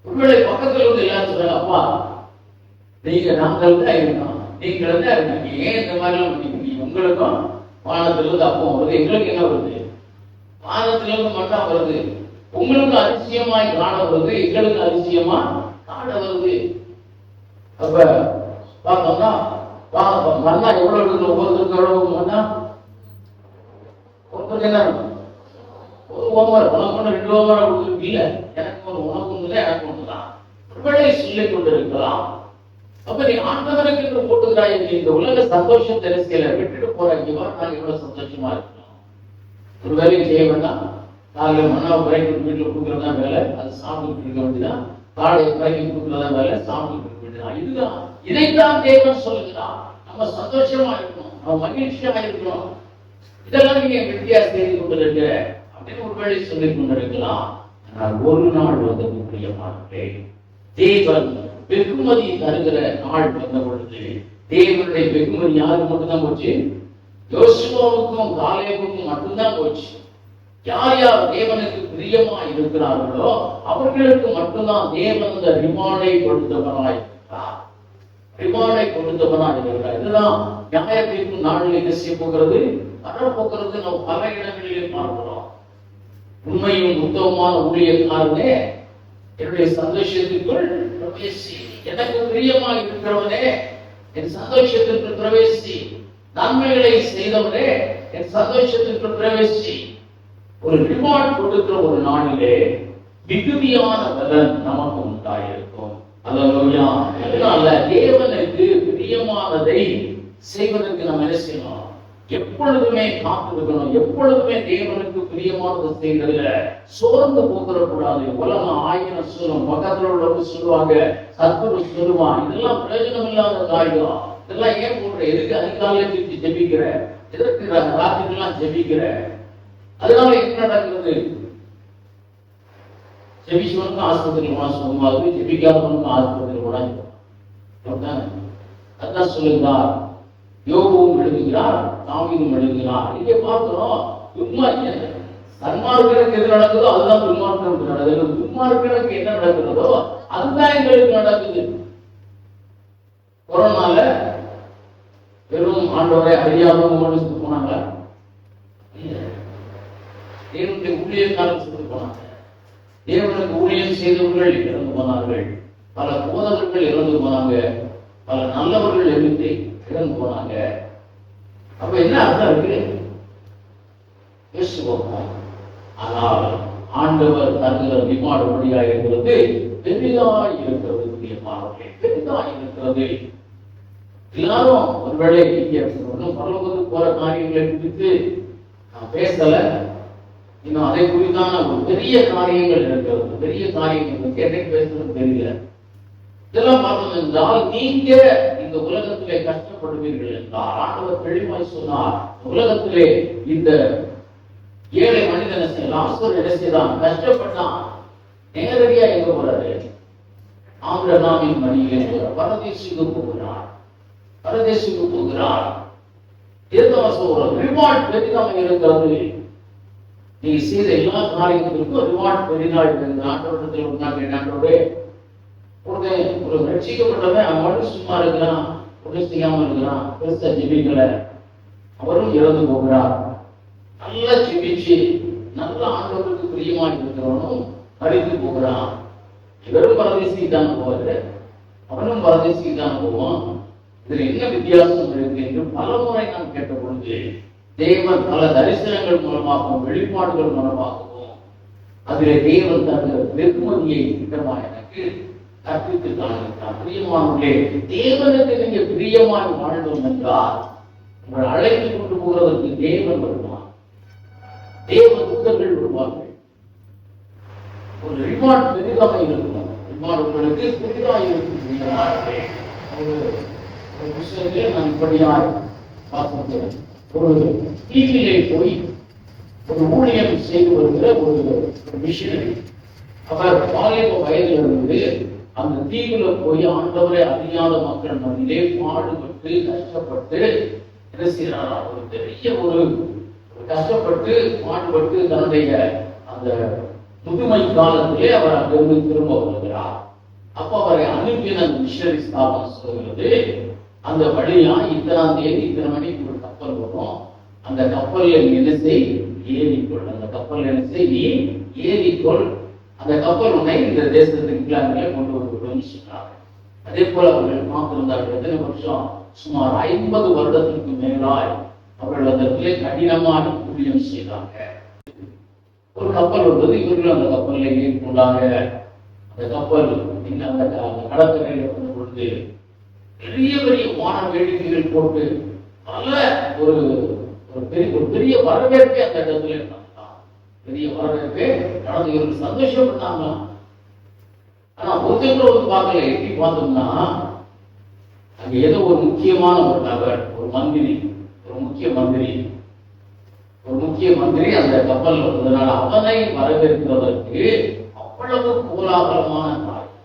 ஒருவேளை பக்கத்தில் வந்து எல்லாரும் சொல்றாங்க, அப்பா நீங்க நாங்கள் தான் இருக்கோம், நீங்கள் நீங்க ஏன் இந்த மாதிரி எல்லாம் பண்ணிக்கிறீங்க? உங்களுக்கும் வானத்திலிருந்து அப்பம் வருது, எங்களுக்கு என்ன வருது? வானத்திலிருந்து மட்டும் வருது. உங்களுக்கு அதிசயமாய் காண வருது, எங்களுக்கு அதிசயமா காண வருது. அப்ப பார்த்தோம்னா மண்ணா எவ்வளவு இருக்கு? ஒவ்வொருத்தருக்கு எவ்வளவு மண்ணா? ஒருத்தருக்கு என்ன இருக்கும்? ஒரு ஓமர், உனக்கு ஒன்று 2 ஓமரா கொடுத்துருக்கு இல்ல, எனக்கு ஒரு உனக்கு ஒண்ணுதான் எனக்கு ஒண்ணுதான் ஒருவேளை சொல்லிக் கொண்டிருக்கலாம். அப்ப நீ ஆண்டவருக்கு என்று போட்டுக்கிறாய், இந்த உலக சந்தோஷம் தெரிசியல விட்டுட்டு போறாங்க. நான் எவ்வளவு சந்தோஷமா இருக்கணும். ஒரு வேலையை செய்ய வேண்டாம். காலையில் மண்ணாவை பிறகு வீட்டில் கொடுக்குறதா வேலை, அது சாப்பிட்டு இருக்க வேண்டியதான். காலையை பிறகு கொடுக்குறதா வேலை, சாப்பிட்டு இருக்க வேண்டியதான். இதுதான், இதைத்தான் தேவன் சொல்லுகிறான். நம்ம சந்தோஷமா இருக்கணும், நம்ம மகிழ்ச்சியா இருக்கணும். இதெல்லாம் நீங்க வெற்றியா செய்து கொண்டிருக்கிற அப்படின்னு ஒரு வேலை சொல்லிக் கொண்டிருக்கலாம். ஆனால் ஒரு நாள் வந்து பிரியமானே, தேவன் வெகுமதி தருகிற நாள் வந்த பொழுது தேவனுடைய வெகுமதி யாருக்கு மட்டும்தான் போச்சு? யோசுவாவுக்கும் காலேபுக்கும் மட்டும்தான் போச்சு. யார் யார் தேவனுக்கு பிரியமா இருக்கிறார்களோ அவர்களுக்கு மட்டும்தான் தேவன் அந்த ரிவார்டை கொடுத்தவனாய் இருக்கிறார். ரிவார்டை கொடுத்தவனாய் இருக்கிறார். இதுதான் நியாய தீர்ப்பு நாளில் என்ன செய்ய போகிறது, வரப்போகிறது. நம்ம பல இடங்களிலே பார்க்கிறோம். உண்மையும் உத்தமமான ஊழியக்காரனே, என்னுடைய சந்தோஷத்திற்குள் பிரவேசி. எனக்கு பிரியமா இருக்கிறவனே, என் சந்தோஷத்திற்கு பிரவேசி. நன்மைகளை செய்தவனே, என் சந்தோஷத்திற்கு பிரவேசி. ஒரு ரிவார்ட் கொடுக்கிற ஒரு நாளிலே மிகுதியான பலன் நமக்கு உண்டாயிருக்கும். அல்லேலூயா. அதனால தேவனுக்கு பிரியமானதை செய்வதற்கு நம்ம என்ன செய்யணும்? எப்பொழுதுமே காத்திருக்கணும். எப்பொழுதுமே தேவனுக்கு பிரியமானதை செய்யறதுல சோர்ந்து போகிற கூடாது. உலகம் 1000 சொல்லும், பக்கத்துல உள்ளவங்க சொல்லுவாங்க, சத்துரு சொல்லுவான், இதெல்லாம் பிரயோஜனம் இல்லாத காரியம். இதெல்லாம் ஏன் போடுற? எதுக்கு அதிகாலையில திருப்பி ஜெபிக்கிற? எதற்கு ராத்திரிலாம் ஜெபிக்கிற? அதனால என்ன நடக்கிறது? ஜெபிச்சவனுக்கு ஆஸ்பத்திரியில் போனா சுகமாகுது, ஜெபிக்காதவனுக்கு ஆஸ்பத்திரியில் போனா அதான் சொல்லுகிறார். யோபுவும் எழுதுகிறார், தாவீதும் எழுதுகிறார். இங்கே பார்க்கிறோம், சன்மார்க்கனுக்கு எது நடக்குதோ அதுதான் துன்மார்க்கனுக்கு நடக்குது. துன்மார்க்கனுக்கு என்ன நடக்கிறதோ அதுதான் எங்களுக்கு நடக்குது. கொரோனால வெறும் ஆண்டவரை அறியாதவங்க மனுஷத்துக்கு போனாங்க, தேவனுடைய ஊழியக்காரர் செத்து போனாங்க. தேவனுக்கு ஊழியம் செய்தவர்கள் இறந்து போனார்கள். பல போதகர்கள் இறந்து போனாங்க. பல நல்லவர்கள் இறந்து போனாங்க. அப்ப என்ன அர்த்தம் இருக்கு? பேசுவோம். ஆனால் ஆண்டவர் தருகிற ரிவார்டு வழியா இருக்கிறது பெரிதாய் இருக்கிறது. பிரியமானவர்களே, பெரிதாய் இருக்கிறது. எல்லாரும் ஒருவேளை பரலோகத்துக்கு போற காரியங்களை குறித்து நான் பேசல. இன்னும் அதை குறித்தான ஒரு பெரிய காரியங்கள் இருக்கிறது. பெரிய காரியங்கள் என்னைக்கு பேசுறது தெரியல. இதெல்லாம் பார்த்தோம் என்றால், நீங்க இந்த உலகத்திலே கஷ்டப்படுவீர்கள் என்றால் ஆண்டவர் தெளிவாய் சொன்னார். உலகத்திலே இந்த ஏழை மனிதனை லாஸ்டர் என்ன செய்தான்? கஷ்டப்பட்டான். நேரடியா எங்க போறாரு? ஆபிரகாமின் மடியிலே போறார். பரதேசிக்கு போகிறார். பரதேசிக்கு போகிறார். ரிவார்ட் பெரிதாக இருக்கிறது. நீ செய்த எல்லா காரியங்களுக்கும் ரிவார்ட் பெரிதாக இருக்கிறது. ஆண்டவரிடத்தில் ஆண்டவரே, ஒரு ரட்சிக்கப்பட்டவன் அவனும் சும்மா இருக்கிறான், உடனே செய்யாம இருக்கிறான், பெருசா ஜெபிக்கல, அவரும் இறந்து போகிறார். நல்லா ஜெபிச்சு நல்ல ஆண்டவருக்கு பிரியமா இருக்கிறவனும் மறித்து போகிறான். இவரும் பரதேசிக்கு தான் போவாரு, அவனும் பரதேசிக்கு தான் போவான். இதுல என்ன வித்தியாசம் இருக்கு என்று பல முறை நான் கேட்ட பொழுது தேவன் பல தரிசனங்கள் மூலமாகவும் வெளிப்பாடுகள் மூலமாகவும் அதிலே தேவன் தருகிற வெகுமதியை திட்டமா எனக்கு கற்பித்து காண்கிறார். பிரியமானவர்களே, தேவனுக்கு நீங்க பிரியமாய் வாழ்ந்தோம் என்றால் உங்களை அழைத்து கொண்டு போகிறதற்கு தேவன் வருவான். தேவ தூதர்கள் வருவார்கள். ஒரு ரிவார்ட் பெரிதாக இருக்கணும். ரிவார்ட் உங்களுக்கு பெரிதாக இருக்கும். ஒரு விஷயத்திலே நான் இப்படியாய் பார்க்கிறேன். ஒரு தீவிலே போய் ஒரு ஊழியம் செய்து வருகிற ஒரு மிஷனரி, அவர் வாலிப வயதில் இருந்து அந்த தீவுல போய் ஆண்டவரை அறியாத மக்கள் மத்தியிலே பாடுபட்டு கஷ்டப்பட்டு என்ன செய்யறாரா? ஒரு பெரிய ஒரு கஷ்டப்பட்டு பாடுபட்டு தன்னுடைய அந்த முதுமை காலத்திலே அவர் அங்கிருந்து திரும்ப வருகிறார். அப்ப அவரை அனுப்பின அந்த மிஷனரி ஸ்தாபனம் சொல்கிறது, அந்த வழியா இத்தனாம் தேதி இத்தனை மணிக்கு ஒரு கப்பல் வரும், அந்த கப்பல்ல நீ என்ன செய், ஏறிக்கொள். அந்த கப்பல் என்ன செய், நீ ஏறிக்கொள். அந்த கப்பல் உன்னை இந்த தேசத்துக்கு இங்கிலாந்துல கொண்டு வருவதுன்னு சொன்னாங்க. அதே போல அவர்கள் பார்த்திருந்தார்கள். எத்தனை வருஷம்? சுமார் 50 வருடத்திற்கு மேலாய் அவர்கள் அதற்கு கடினமான ஊழியம் செய்தாங்க. ஒரு கப்பல் வந்தது, இவர்களும் அந்த கப்பலில் ஏறி கொண்டாங்க. அந்த கப்பல் அந்த கடற்கரையில் வந்த பொழுது பெரிய பெரிய வான வேடிக்கைகள் போட்டு பல ஒரு பெரிய வரவேற்பை அந்த இடத்துல நடந்தான். பெரிய வரவேற்பே நடந்து இவருக்கு சந்தோஷம் பண்ணாங்க. ஆனா ஒருத்தர் வந்து பார்க்கல. எப்படி பார்த்தோம்னா அங்க ஏதோ ஒரு முக்கியமான ஒரு நபர், ஒரு மந்திரி, ஒரு முக்கிய மந்திரி அந்த கப்பல் வந்ததுனால அவனை வரவேற்கிறதற்கு அவ்வளவு கோலாகலமான காரியம்.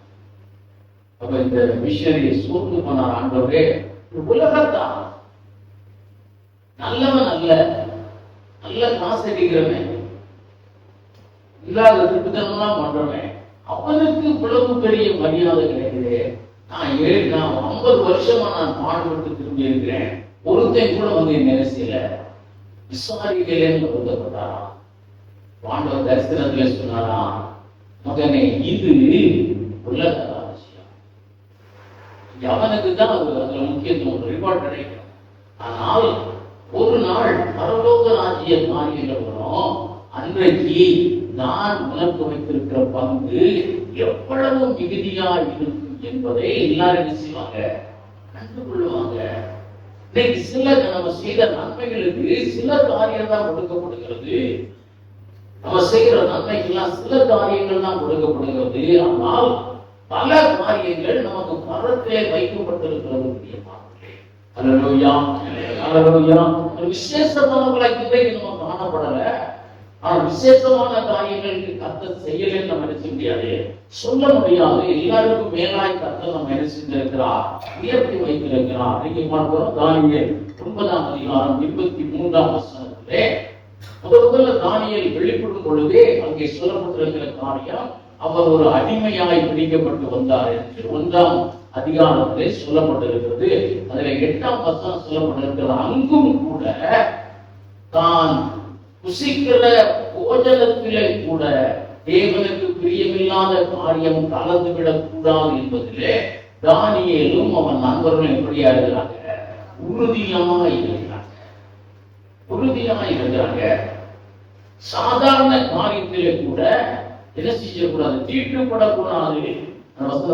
அப்ப இந்த மிஷனரியை சூழ்ந்து போனார். ஆண்டவரே, உலகத்தான் நல்லவன் நல்ல காசு அடிக்கிறவன், இல்லாத திட்டத்தெல்லாம் பண்றவன், அவனுக்கு இவ்வளவு பெரிய மரியாதை கிடைக்குது. நான் 50 வருஷமா நான் பாடுபட்டு திரும்பி இருக்கிறேன், ஒருத்தன் கூட வந்து என்ன செய்யல, விசாரிக்கலன்னு வருத்தப்பட்டாரா. ஆண்டவர் தரிசனத்துல சொன்னாரா, மகனே இது உலக ராஜ்யம், அவனுக்கு தான் அதுல முக்கியத்துவம், ரிவார்ட் கிடைக்கும். ஆனால் ஒரு நாள் பரலோக ராஜ்ய காரியங்கள் வரும், அன்றைக்கு நான் உனக்கு வைத்திருக்கிற பங்கு எவ்வளவு மிகுதியா இருக்கும் என்பதை எல்லாரும் என்ன செய்வாங்க, கண்டு கொள்ளுவாங்க. இன்னைக்கு சில நம்ம செய்த நன்மைகளுக்கு சில காரியம் தான் கொடுக்கப்படுகிறது, நம்ம செய்கிற நன்மைக்கெல்லாம் சில காரியங்கள் தான் கொடுக்கப்படுகிறது. ஆனால் பல காரியங்கள் நமக்கு பரத்திலே வைக்கப்பட்டிருக்கிறது. விசேஷமானவர்களாக இன்றைக்கு நம்ம காணப்படல. ஆனா விசேஷமான காரியங்களுக்கு கர்த்தர் செய்யலன்னு நம்ம என்ன செய்ய முடியாது, சொல்ல முடியாது. எல்லாருக்கும் மேலாய் கர்த்தர் நம்ம என்ன செஞ்சிருக்கிறார், உயர்த்தி வைத்திருக்கிறார். நீங்க பார்க்கிறோம் தானியேல் 9ஆம் அதிகாரம் 23ஆம் வசனத்திலே முதல்ல தானியேல் வெளிப்படும் பொழுதே அங்கே சொல்லப்பட்டிருக்கிற காரியம், அவர் ஒரு அடிமையாய் பிடிக்கப்பட்டு வந்தார் என்று 1ஆம் அதிகாரத்திலே சொல்லப்பட்டிருக்கிறது. அதுல 8ஆம் வசனம் சொல்லப்பட்டிருக்கிறது. அங்கும் கூட தான் புசிக்கிற போஜனத்திலே கூட தேவனுக்கு பிரியமில்லாத காரியம் கலந்துவிடக் கூடாது என்பதிலே தானியேலும் அவன் நண்பர்களும் எப்படியா இருக்கிறாங்க, உறுதியாக இருக்கிறாங்க. சாதாரண காரியத்திலே கூட என்ன செய்யக்கூடாது, தீட்டுப்படக்கூடாது.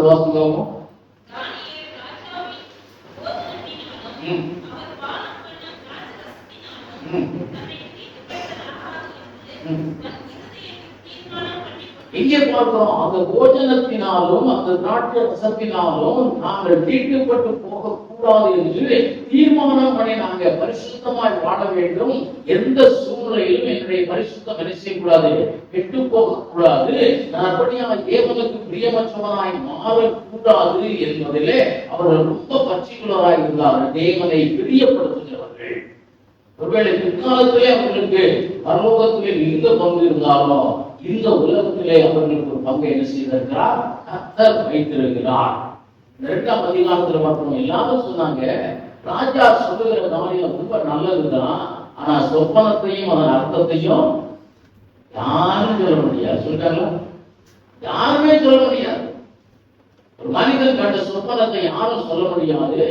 வாசகம் எங்கே பார்க்கிறோம், அந்த போஜனத்தினாலும் அந்த நாட்டு ரசத்தினாலும் நாங்கள் தீட்டுப்பட்டு போக கூடாது என்று தீர்மானம் பண்ணி நாங்கள் பரிசுத்தமாய் வாழ வேண்டும். எந்த சூழ்நிலையிலும் என்னுடைய பரிசுத்தம் என்ன செய்யக்கூடாது, கெட்டு போக கூடாது. நான் அப்படியாக தேவனுக்கு பிரியமற்றவனாய் மாறக்கூடாது என்பதிலே அவர்கள் ரொம்ப பர்டிகுலராய் இருந்தார்கள். தேவனை பிரியப்படுத்துகிறவர்கள். ஒருவேளை பிற்காலத்திலே அவர்களுக்கு பரலோகத்திலே மிகுந்த பங்கு இருந்தாலும் இந்த உலகத்திலே அவர்களுக்கு ஒரு பங்கை என்ன செய்திருக்கிறார், கர்த்தர் வைத்திருக்கிறார். 2ஆம் அதிகாரத்துல பார்த்தோம், எல்லாரும் சொன்னாங்க ராஜா சொல்லுகிற காரியம் ரொம்ப நல்லதுதான், ஆனா சொப்பனத்தையும் அதன் அர்த்தத்தையும் யாரும் சொல்ல முடியாது. சொல்றாங்களா? யாருமே சொல்ல முடியாது. ஒரு மனிதன் கண்ட சொப்பனத்தை யாரும் சொல்ல முடியாது.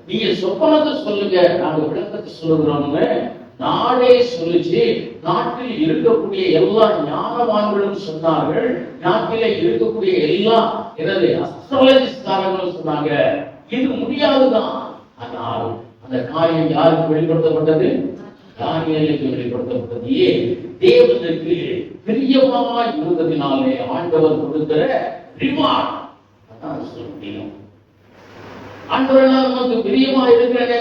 நீங்க சொப்பனத்தை சொல்லுங்க, நாங்க விளக்கத்தை சொல்லுகிறோம்னு நாடே சொல்லிச்சு. நாட்டில் இருக்கக்கூடிய எல்லா ஞானவான்களும் சொன்னார்கள், நாட்டிலே இருக்கக்கூடிய எல்லா அஸ்ட்ராலஜிஸ்ட்காரங்களும் சொன்னாங்க இது முடியாதுதான். ஆனால் அந்த காரியம் யாருக்கு வெளிப்படுத்தப்பட்டது, தானியேலுக்கு வெளிப்படுத்தப்பட்டது. தேவனுக்கு பிரியமாய் இருந்ததினாலே ஆண்டவர் கொடுக்கிற ரிவார்ட் அதான் சொல்ல முடியும். ஆண்டவர் நமக்கு பிரியமா இருக்கிறேன்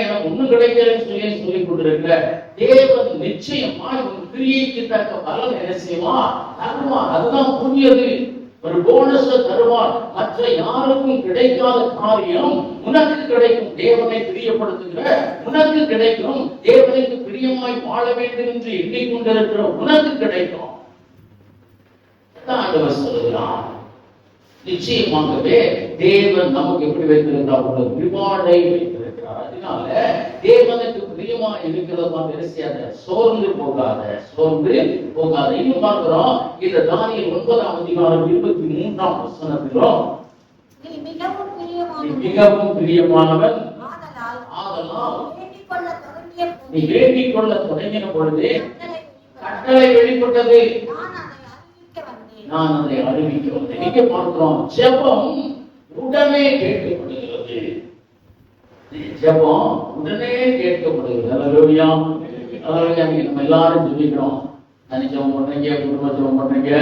எனக்கு ஒண்ணும் கிடைக்கலன்னு சொல்லிக் கொண்டிருக்கிற தேவன் நிச்சயமா உன் கிரியைக்கு தக்க பலன் என்ன செய்வான், தருவான். அதுதான் புதியது, ஒரு போனஸ் தருவான். மற்ற யாருக்கும் கிடைக்காத காரியம் உனக்கு கிடைக்கும். தேவனை பிரியப்படுத்துகிற உனக்கு கிடைக்கும். தேவனுக்கு பிரியமாய் வாழ வேண்டும் என்று எண்ணிக்கொண்டிருக்கிற உனக்கு கிடைக்கும். ஆண்டவர் சொல்லுகிறான். நிச்சயமாகவே தேவன் நமக்கு எப்படி வைத்திருக்கிறார்? ஒரு ரிவார்டை வைத்திருக்கிறார். அதனால தேவனுக்கு பிரியமா இருக்கிறத தெரியாத, சோர்ந்து போகாத, சோர்ந்து போகாத. இன்னும் பார்க்கிறோம், இந்த தானியேல் 9ஆம் அதிகாரம் 23ஆம் வசனத்திலும் நீ மிகவும் பிரியமானவன், ஆதலால் நீ வேண்டிக் கொள்ள தொடங்கின பொழுது கட்டளை வெளிப்பட்டது, நான் அதை அறிவிக்க வந்தேன். இங்கே பார்க்கிறோம், ஜெபம் உடனே கேட்கப்படுகிறது. ஜெபம் உடனே கேட்கப்படுகிறது. அல்லேலூயா, அல்லேலூயா. நம்ம எல்லாரும் ஜெபிக்கிறோம். தனி ஜெபம் பண்றீங்க, குடும்ப ஜெபம் பண்றீங்க,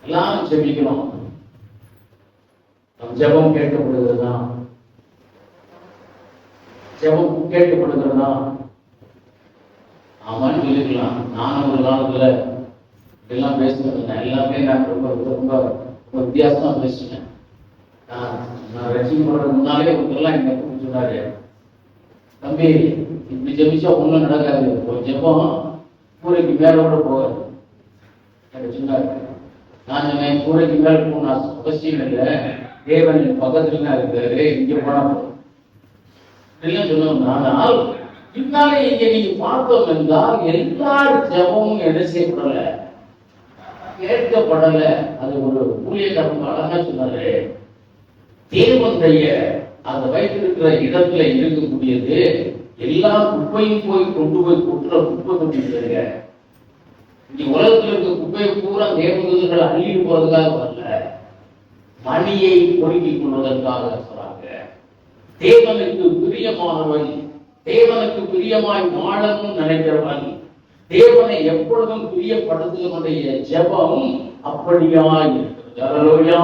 எல்லாரும் ஜெபிக்கிறோம். நம் ஜெபம் கேட்கப்படுகிறதா? ஜெபம் கேட்கப்படுகிறதா? ஆமான்னு சொல்லிக்கலாம். நானும் ஒரு காலத்துல எல்லாம் பேசுறேன், எல்லாமே நான் ரொம்ப ரொம்ப ரொம்ப வித்தியாசமா பேசுனேன். நான் ரசிக்கப்படுறதுக்கு முன்னாலே ஒருத்தரெல்லாம் எங்க சொன்னாரு, தம்பி இப்படி ஜெபிச்சா ஒண்ணும் நடக்காது, ஒரு ஜெபம் கூரைக்கு மேல கூட போகாது எனக்கு சொன்னாரு. நான் சொன்னேன், கூரைக்கு மேல போன அவசியம் இல்லை, தேவன் என் பக்கத்துல தான் இருக்காரு, இங்க போனா எல்லாம் சொன்னோம். ஆனால் பின்னாலே இங்க நீங்க பார்த்தோம் என்றால் எல்லா ஜெபமும் என்ன செய்யப்படல, கேட்கப்படல. அது ஒரு ஊழியக்காரன் அழகா சொன்னாரு, தேவனுடைய அந்த வைத்திருக்கிற இடத்துல இருக்கக்கூடியது எல்லா குப்பையும் போய் கொண்டு போய் கொட்டுற குப்பை கொண்டு இங்க உலகத்துல இருக்க குப்பையை பூரா தேவதூதர்கள் அள்ளிட்டு போறதுக்காக வரல, மணியை பொறுக்கிக் கொள்வதற்காக சொல்றாங்க. தேவனுக்கு பிரியமானவன், தேவனுக்கு பிரியமாய் வாழவும் நினைக்கிறவன், தேவனை எப்பொழுதும் பிரியப்படுத்துவனுடைய ஜெபம் அப்படியா இருக்கிறது. அல்லேலூயா,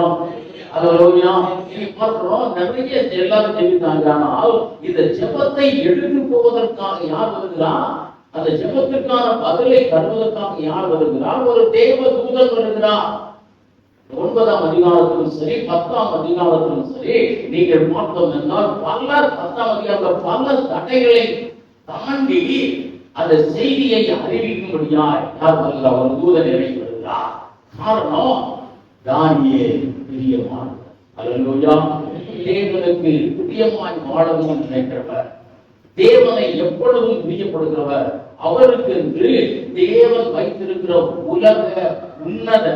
அல்லேலூயா. இனி பார்க்கிறோம், நிறைய எல்லாரும் ஜெபித்தாங்க. ஆனால் இந்த ஜெபத்தை எடுத்து போவதற்காக யார் வருகிறார்? அந்த ஜெபத்திற்கான பதிலை தருவதற்காக யார் வருகிறார்? ஒரு தேவ தூதன் வருகிறார். 9ஆம் அதிகாரத்திலும் சரி, 10ஆம் அதிகாரத்திலும் சரி, நீங்கள் பார்த்தோம் என்றால் பல 10ஆம் அதிகாரத்தில் பல தடைகளை தாண்டி அந்த செய்தியை அறிவிக்கும்படியாய் யார் வருகிறார்? ஒரு தூதன் இறங்கி வருகிறார். காரணம், தானியேல் பிரியமானவர். அல்லேலூயா. தேவனுக்கு பிரியமாய் வாழவும் நினைக்கிறவர், தேவனை எப்பொழுதும் பிரியப்படுகிறவர், அவருக்கு என்று தேவன் வைத்திருக்கிற உலக உன்னத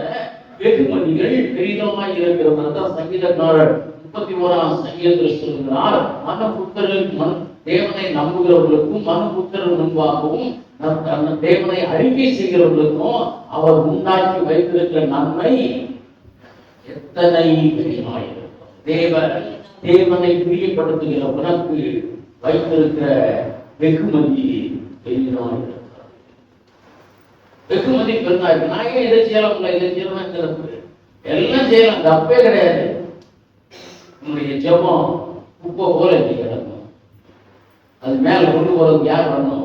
வெகுமதிகள் பெரிதமாய் இருக்கிறது. தான் சங்கீதக்காரர் 31ஆம் சங்கீதத்தில் சொல்கிறார், மனபுத்திரன் தேவனை நம்புகிறவர்களுக்கும் மனபுத்திரன் முன்பாகவும் தேவனை அறிக்கை செய்கிறவர்களுக்கும் அவர் உண்டாக்கி வைத்திருக்கிற நன்மை எத்தனை பெரியமாயிருக்கும். தேவனை பிரியப்படுத்துகிற உனக்கு வைத்திருக்கிற வெகுமதி பெரியமாயிருக்கும். வெகுமதி பெருந்தா இருக்கு. நான் ஏன் இதை செய்யலாம், இதை செய்யலாம், எல்லாம் செய்யலாம், தப்பே கிடையாது. உன்னுடைய ஜெபம் குப்பை போல கிடக்கும். அது மேல கொண்டு போறதுக்கு யார் வரணும்?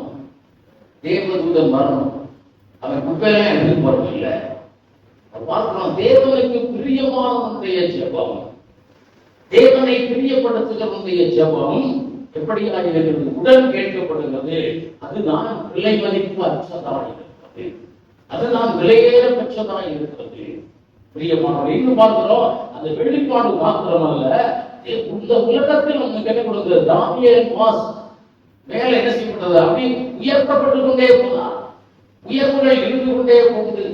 தேவதூதன் வரணும். அவன் குப்பையெல்லாம் எடுத்து போறது இல்லை. பார்க்கிறோம், தேவனுக்கு பிரியமானவனுடைய ஜெபம், தேவனை பிரியப்படுத்துகிறவனுடைய ஜெபம் எப்படியாக இருக்கிறது? உடன் கேட்கப்படுகிறது. அதுதான் விலை மதிப்பு அற்றதாக இருக்கிறது, அதுதான் விலையேற பெற்றதாக இருக்கிறது. பிரியமானவர் இன்னும் பார்க்கிறோம், அந்த வெளிப்பாடு மாத்திரமல்ல, இந்த உலகத்தில் நமக்கு கிடைக்க கொடுக்கிறது. தானியேல் வாஸ் மேல என்ன செய்யப்பட்டது? அப்படி உயர்த்தப்பட்டு கொண்டே போனார். உயர்வுகள் இருந்து கொண்டே போகுது.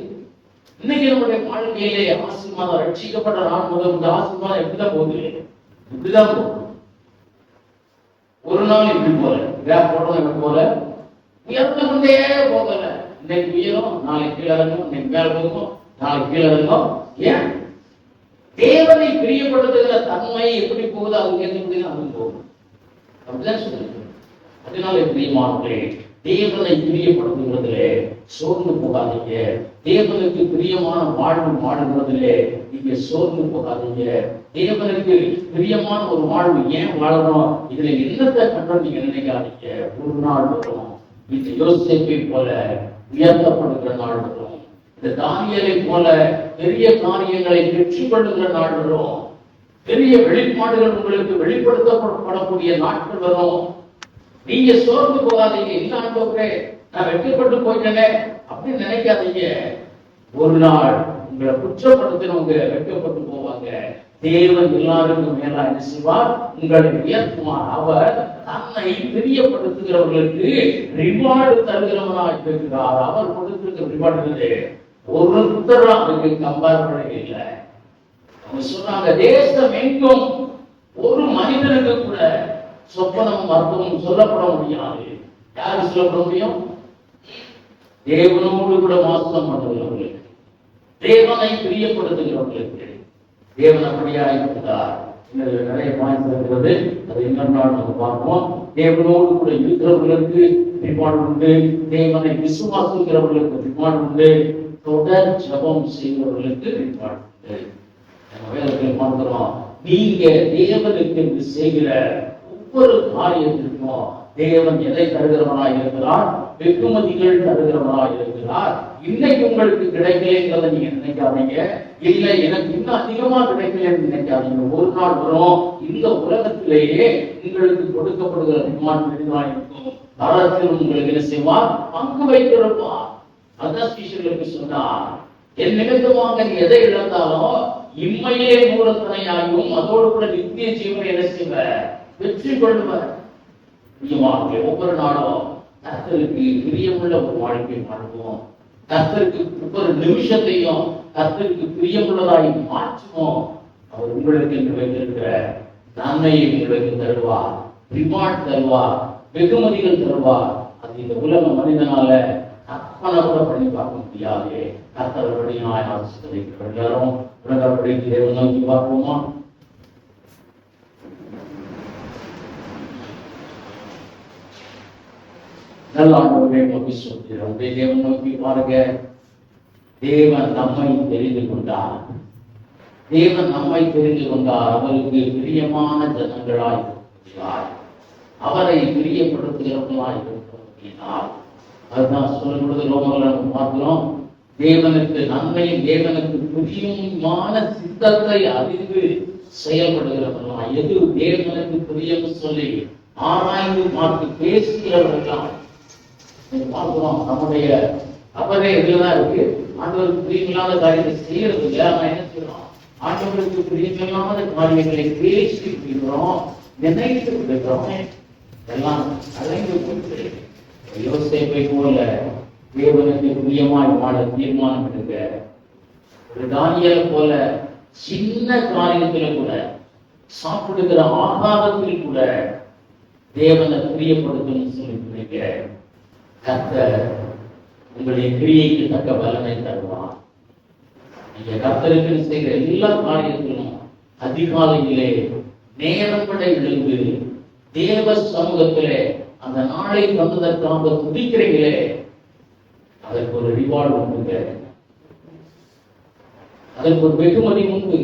இன்னைக்கு நம்முடைய வாழ்க்கையிலே ஆசீர்வாதம், ரட்சிக்கப்பட்ட நாள் முதல் இந்த ஆசீர்வாதம் எப்படிதான் போகுது? இப்படிதான் போகுது. ஒரு நாள் இப்படி போல கிராப் போட்டோம், எப்படி போல உயர்ந்து கொண்டே போகல. இன்னைக்கு உயரும், நாளைக்கு கீழே இறங்கும், இன்னைக்கு மேல போகும், நாளைக்கு கீழே இறங்கும். ஏன்? தேவனை பிரியப்படுத்துகிற தன்மை எப்படி போகுது, அது கேட்க அது போகும். அப்படிதான் சொல்லுங்க. அதனால பிரியமானவர்களே, தேவனை பிரியப்படுத்துகிறதிலே சோர்ந்து போகாதீங்க. தேவனுக்கு பிரியமான வாழ்வு வாழுகிறதிலே நீங்க சோர்ந்து போகாதீங்க. தேவனுக்கு பிரியமான ஒரு வாழ்வு ஏன் வாழணும், இதுல என்னத்தை கண்டு நீங்க நினைக்காதீங்க. ஒரு நாள் வரும், இந்த யோசேப்பை போல உயர்த்தப்படுகிற நாள் வரும். இந்த தானியேலை போல பெரிய காரியங்களை பெற்றுக் கொள்ளுகிற நாள் வரும். பெரிய வெளிப்பாடுகள் உங்களுக்கு வெளிப்படுத்தப்படக்கூடிய நாட்கள் வரும். நீங்க சோர்ந்து போகாதீங்க. இல்லாண்டோக்கே நான் வெட்கப்பட்டு போயிட்டேனே அப்படின்னு நினைக்காதீங்க. ஒரு நாள் உங்களை குற்றப்படுத்தினவங்க வெட்கப்பட்டு போவாங்க. தேவன் எல்லாருக்கும் மேலா என்ன செய்வார்? உங்களை உயர்த்துவார். அவர் தன்னை பிரியப்படுத்துகிறவர்களுக்கு ரிவார்டு தருகிறவராக இருக்கிறார். அவர் கொடுத்திருக்கிற ரிவார்டு ஒருத்தர் அதுக்கு கம்பேர் பண்ண இல்லை. அவங்க சொன்னாங்க, தேசம் எங்கும் ஒரு மனிதனுக்கு கூட சொப்பனம் மருத்துவம் சொல்லப்பட முடியாது. யாருக்கு சொல்லப்பட முடியும்? தேவனோடு கூட வாசம் பண்ணுகிறவர்களுக்கு, தேவனை பிரியப்படுத்துகிறவர்களுக்கு. தேவன் அப்படியா இருக்கிறார். நிறைய பாயிண்ட் இருக்கிறது, அது இன்னொரு நாள் நம்ம பார்ப்போம். தேவனோடு கூட இருக்கிறவர்களுக்கு ரிவார்டு உண்டு, தேவனை விசுவாசிக்கிறவர்களுக்கு ரிவார்டு உண்டு, தொடர் ஜெபம் செய்கிறவர்களுக்கு ரிவார்டு உண்டு. நம்ம வேதத்தில் பார்க்கிறோம், நீங்க தேவனுக்கு என்று செய்கிற ஒவ்வொரு காரியத்திற்கும் தேவன் எதை தருகிறவனாய் இருக்கிறார்? வெகுமதிகள் தருகிறவனாய் இருக்கிறார். இன்னைக்கு உங்களுக்கு கிடைக்கலைங்கிறத நீங்க நினைக்காதீங்க. இல்லை எனக்கு இன்னும் அதிகமா கிடைக்கலன்னு நினைக்காதீங்க. ஒரு நாள் வரும், இந்த உலகத்திலேயே உங்களுக்கு கொடுக்கப்படுகிற ரிவார்டு பெரிதாக இருக்கும். நரகத்தில் உங்களுக்கு என்ன செய்வார்? பங்கு வைத்திருப்பார். அதான் சீஷர்களுக்கு சொன்னார், என் நிமித்தமாக நீ எதை இழந்தாலும் இம்மையே மூலத்தனையாயும் அதோடு கூட நித்திய ஜீவனை என்ன செய்வ? வெற்றி கொள்வர். ஒவ்வொரு நாளும் கர்த்தருக்கு பிரியமுள்ள ஒரு வாழ்க்கை வாழ்வோம். கர்த்தருக்கு ஒவ்வொரு நிமிஷத்தையும் கர்த்தருக்கு பிரியமுள்ளதாய் மாற்றுவோம். அவர் உங்களுக்கு என்று வைத்திருக்கிற நன்மையை உங்களுக்கு தருவார், ரிவார்ட் தருவார், வெகுமதிகள் தருவார். அது இந்த உலக மனிதனால கற்பனை கூட பண்ணி பார்க்க முடியாது. கர்த்தருடைய ஆசீர்வதிக்கிறோம். எல்லாரும் உலகப்படி தேவன் நோக்கி பார்ப்போமா? நல்ல ஆண்டவரே, நோக்கி சொல்கிறோம். தேவன் நோக்கி பாருங்க. தேவன் நம்மை தெரிந்து கொண்டார். தேவன் நம்மை தெரிந்து கொண்டார். அவருக்கு பிரியமான ஜனங்களாய் இருக்கிறார். அவரை பிரியப்படுத்துகிறவர்களாய் இருக்கிறார். அதுதான் சொல்லுவது ரோமர்ல பார்க்கிறோம். தேவனுக்கு நன்மையும் தேவனுக்கு பிரியமான சித்தத்தை அறிந்து செயல்படுகிறவர்களாம். எது தேவனுக்கு பிரியம் சொல்லி ஆராய்ந்து பார்த்து பேசுகிறவர்களாம் பார்க்கிறோம். நம்முடைய அவரே இதுலதான் இருக்கு. ஆண்டவருக்கு பிரியமில்லாத காரியத்தை செய்யறது இல்லை. ஆனா என்ன செய்யறோம்? ஆண்டவருக்கு பிரியமில்லாத காரியங்களை பேசி விடுகிறோம், நினைத்து விடுகிறோம். எல்லாம் அலைந்து போட்டு யோசேப்பை போல தேவனுக்கு பிரியமாய் வாழ தீர்மானம் எடுங்க. ஒரு தானியேலை போல சின்ன காரியத்துல கூட, சாப்பிடுகிற ஆகாரத்தில் கூட தேவனை பிரியப்படுத்தணும்னு சொல்லிட்டு கர்த்தர் உங்களுடைய கிரியைக்கு தக்க பலனை தருவார். நீங்க கர்த்தருக்கு செய்கிற எல்லா காரியத்திலும் அதிகாலையிலே நேரப்பட எழுந்து தேவ சமூகத்திலே அந்த நாளை வந்ததற்காக துதிக்கிறீங்களே, அதற்கு ஒரு ரிவார்டு உண்டு, அதற்கு ஒரு வெகுமதி உண்டு.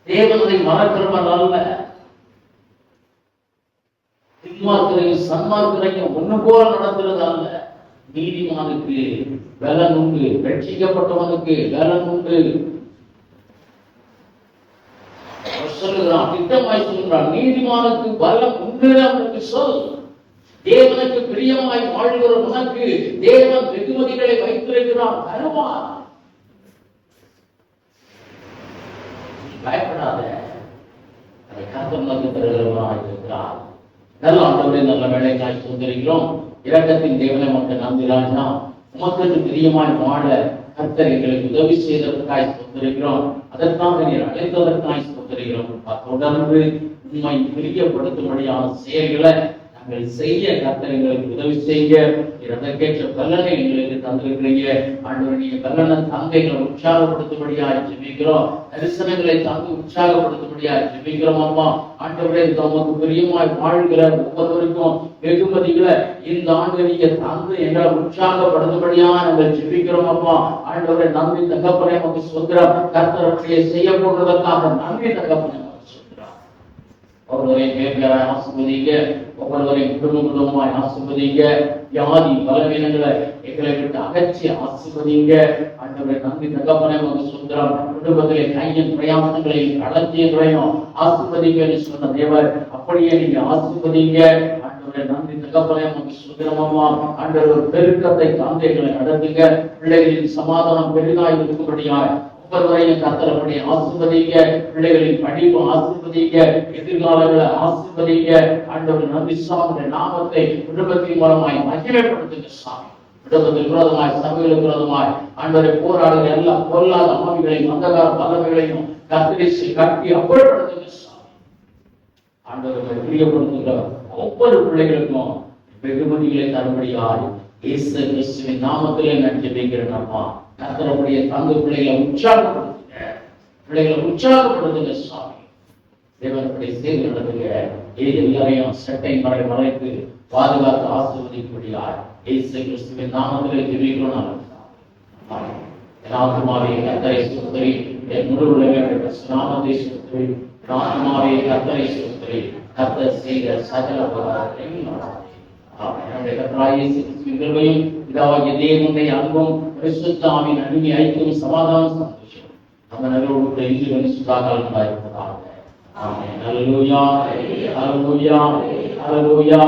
தேவனை மறக்கிறவர் அல்ல. துன்மார்க்கரையும் சன்மார்க்கரையும் ஒண்ணு போல நடத்துறது அல்ல. நீதிமானுக்கு பலன் உண்டு, ரட்சிக்கப்பட்டவனுக்கு பலன் உண்டு. சொல்லுகிறான், திட்டமாய் சொல்லுகிறான், நீதிமானுக்கு பலம் உண்டு அவனுக்கு சொல். தேவனுக்கு பிரியமாய் வாழ்கிற உனக்கு தேவன் வெகுமதிகளை வைத்திருக்கிறான், தருவான். பயப்படாத, அதை கர்த்தருக்கு தருகிறவனாய் இருக்கிறார். நல்ல ஆண்டவரே, நல்ல வேலைக்காய் சொல்லிருக்கிறோம். இரக்கத்தின் தேவனை மக்கள் நம்பிராஜா, உமக்கு பிரியமாய் வாழ கர்த்தர் எங்களுக்கு உதவி செய்ததற்காய் சொல்லிருக்கிறோம். அதற்காக நீர் அழைத்ததற்காய் சொல்லிருக்கிறோம். தொடர்ந்து உண்மை பிரியப்படுத்தும்படியான செயல்களை நாங்கள் செய்ய கர்த்தர் எங்களுக்கு உதவி செய்ய அதற்கேற்ற பலனை எங்களுக்கு தந்திருக்கிறீங்க. ஆண்டவரே, நீங்க பலனை தந்தைகளை உற்சாகப்படுத்தும்படியாக ஜெபிக்கிறோம். தரிசனங்களை தந்து உற்சாகப்படுத்தும்படியாக ஜெபிக்கிறோம். அம்மா ஆண்டவரே, நமக்கு பிரியமாய் வாழ்கிற ஒவ்வொருவருக்கும் வெகுமதிகளை இந்த ஆண்டு நீங்க தந்து எங்களை உற்சாகப்படுத்தும்படியாக நாங்கள் ஜெபிக்கிறோம். அப்பா ஆண்டவரே, நன்றி தகப்பனே, நமக்கு சொல்கிறோம். கர்த்தருடைய செய்ய போடுறதற்காக நன்றி தகப்பனே. ஒவ்வொருவரையும் பேர்களாய் ஆசிர்வதிங்க, ஒவ்வொருவரையும் குடும்பமாய் ஆசிர்வதிங்க. வியாதி பலவீனங்களை எங்களை விட்டு அகற்றி ஆசிர்வதிங்க. ஆண்டவரே, நன்றி தகப்பனே, உமக்கு சொல்கிறோம். குடும்பத்திலே கையின் பிரயாசங்களையும் களஞ்சியங்களையும் ஆசிர்வதிங்க சொன்ன தேவர் அப்படியே நீங்க ஆசிர்வதிங்க. ஆண்டவரே, நன்றி தகப்பனே, உமக்கு ஸ்தோத்திரமம்மா. ஆண்டவர் ஒரு பெருக்கத்தை காந்தைகளை நடத்துங்க. பிள்ளைகளின் சமாதானம் பெரிதாய் இருக்கும்படியாய் ஒவ்வொருவரையும் கர்த்தரப்படி ஆசீர்வதிங்க. பிள்ளைகளின் படிப்பு ஆசீர்வதிங்க, எதிர்காலங்களை ஆசீர்வதிங்க. ஆண்டவர் நன்றி சாமி, நாமத்தை குடும்பத்தின் மூலமாய் மகிமைப்படுத்துங்க சாமி. குடும்பத்தில் விரோதமாய், சபைகளுக்கு விரோதமாய் ஆண்டவரை போராடுகிற எல்லா பொல்லாத ஆவிகளையும் அந்தகார பலவைகளையும் கத்திரிச்சு கட்டி அப்புறப்படுத்துங்க சாமி. ஆண்டவர்களை பிரியப்படுத்துகிற ஒவ்வொரு பிள்ளைகளுக்கும் வெகுமதிகளை தரும்படியாய் இயேசு கிறிஸ்துவின் நாமத்திலே நான் ஜெபிக்கிறேன் அப்பா. கர்த்தருடைய தங்க பிள்ளைகளை உற்சாகப்படுத்துங்க, பிள்ளைகளை உற்சாகப்படுத்துங்க சாமி. தேவனுடைய செய்தி நடத்துங்க. எல்லாரையும் சட்டை மறைத்து பாதுகாத்து ஆசீர்வதிக்கும்படியாய் இயேசு கிறிஸ்துவின் நாமத்திலே ஜெபிக்கிறோம். நாமமாவே கர்த்தரை ஸ்தோத்திரி, என் முழு உலகத்தை நாமத்தை ஸ்தோத்திரி. நாமமாவே கர்த்தரை ஸ்தோத்திரி, கர்த்தர் செய்த சகல உபகாரங்களையும் நம்முடைய கர்த்தராகிய இயேசு கிறிஸ்துவின் கிருபையும் பிதாவாகிய தேவனுடைய அன்பும் பரிசுத்த ஆவியின் அன்பும் ஐக்கியமும் சமாதானமும் சந்தோஷம் நம்ம நகரோடு இன்று சுதாகாலம் உண்டாயிருப்பதாக. ஆமென். ஹல்லேலூயா, ஹல்லேலூயா, ஹல்லேலூயா.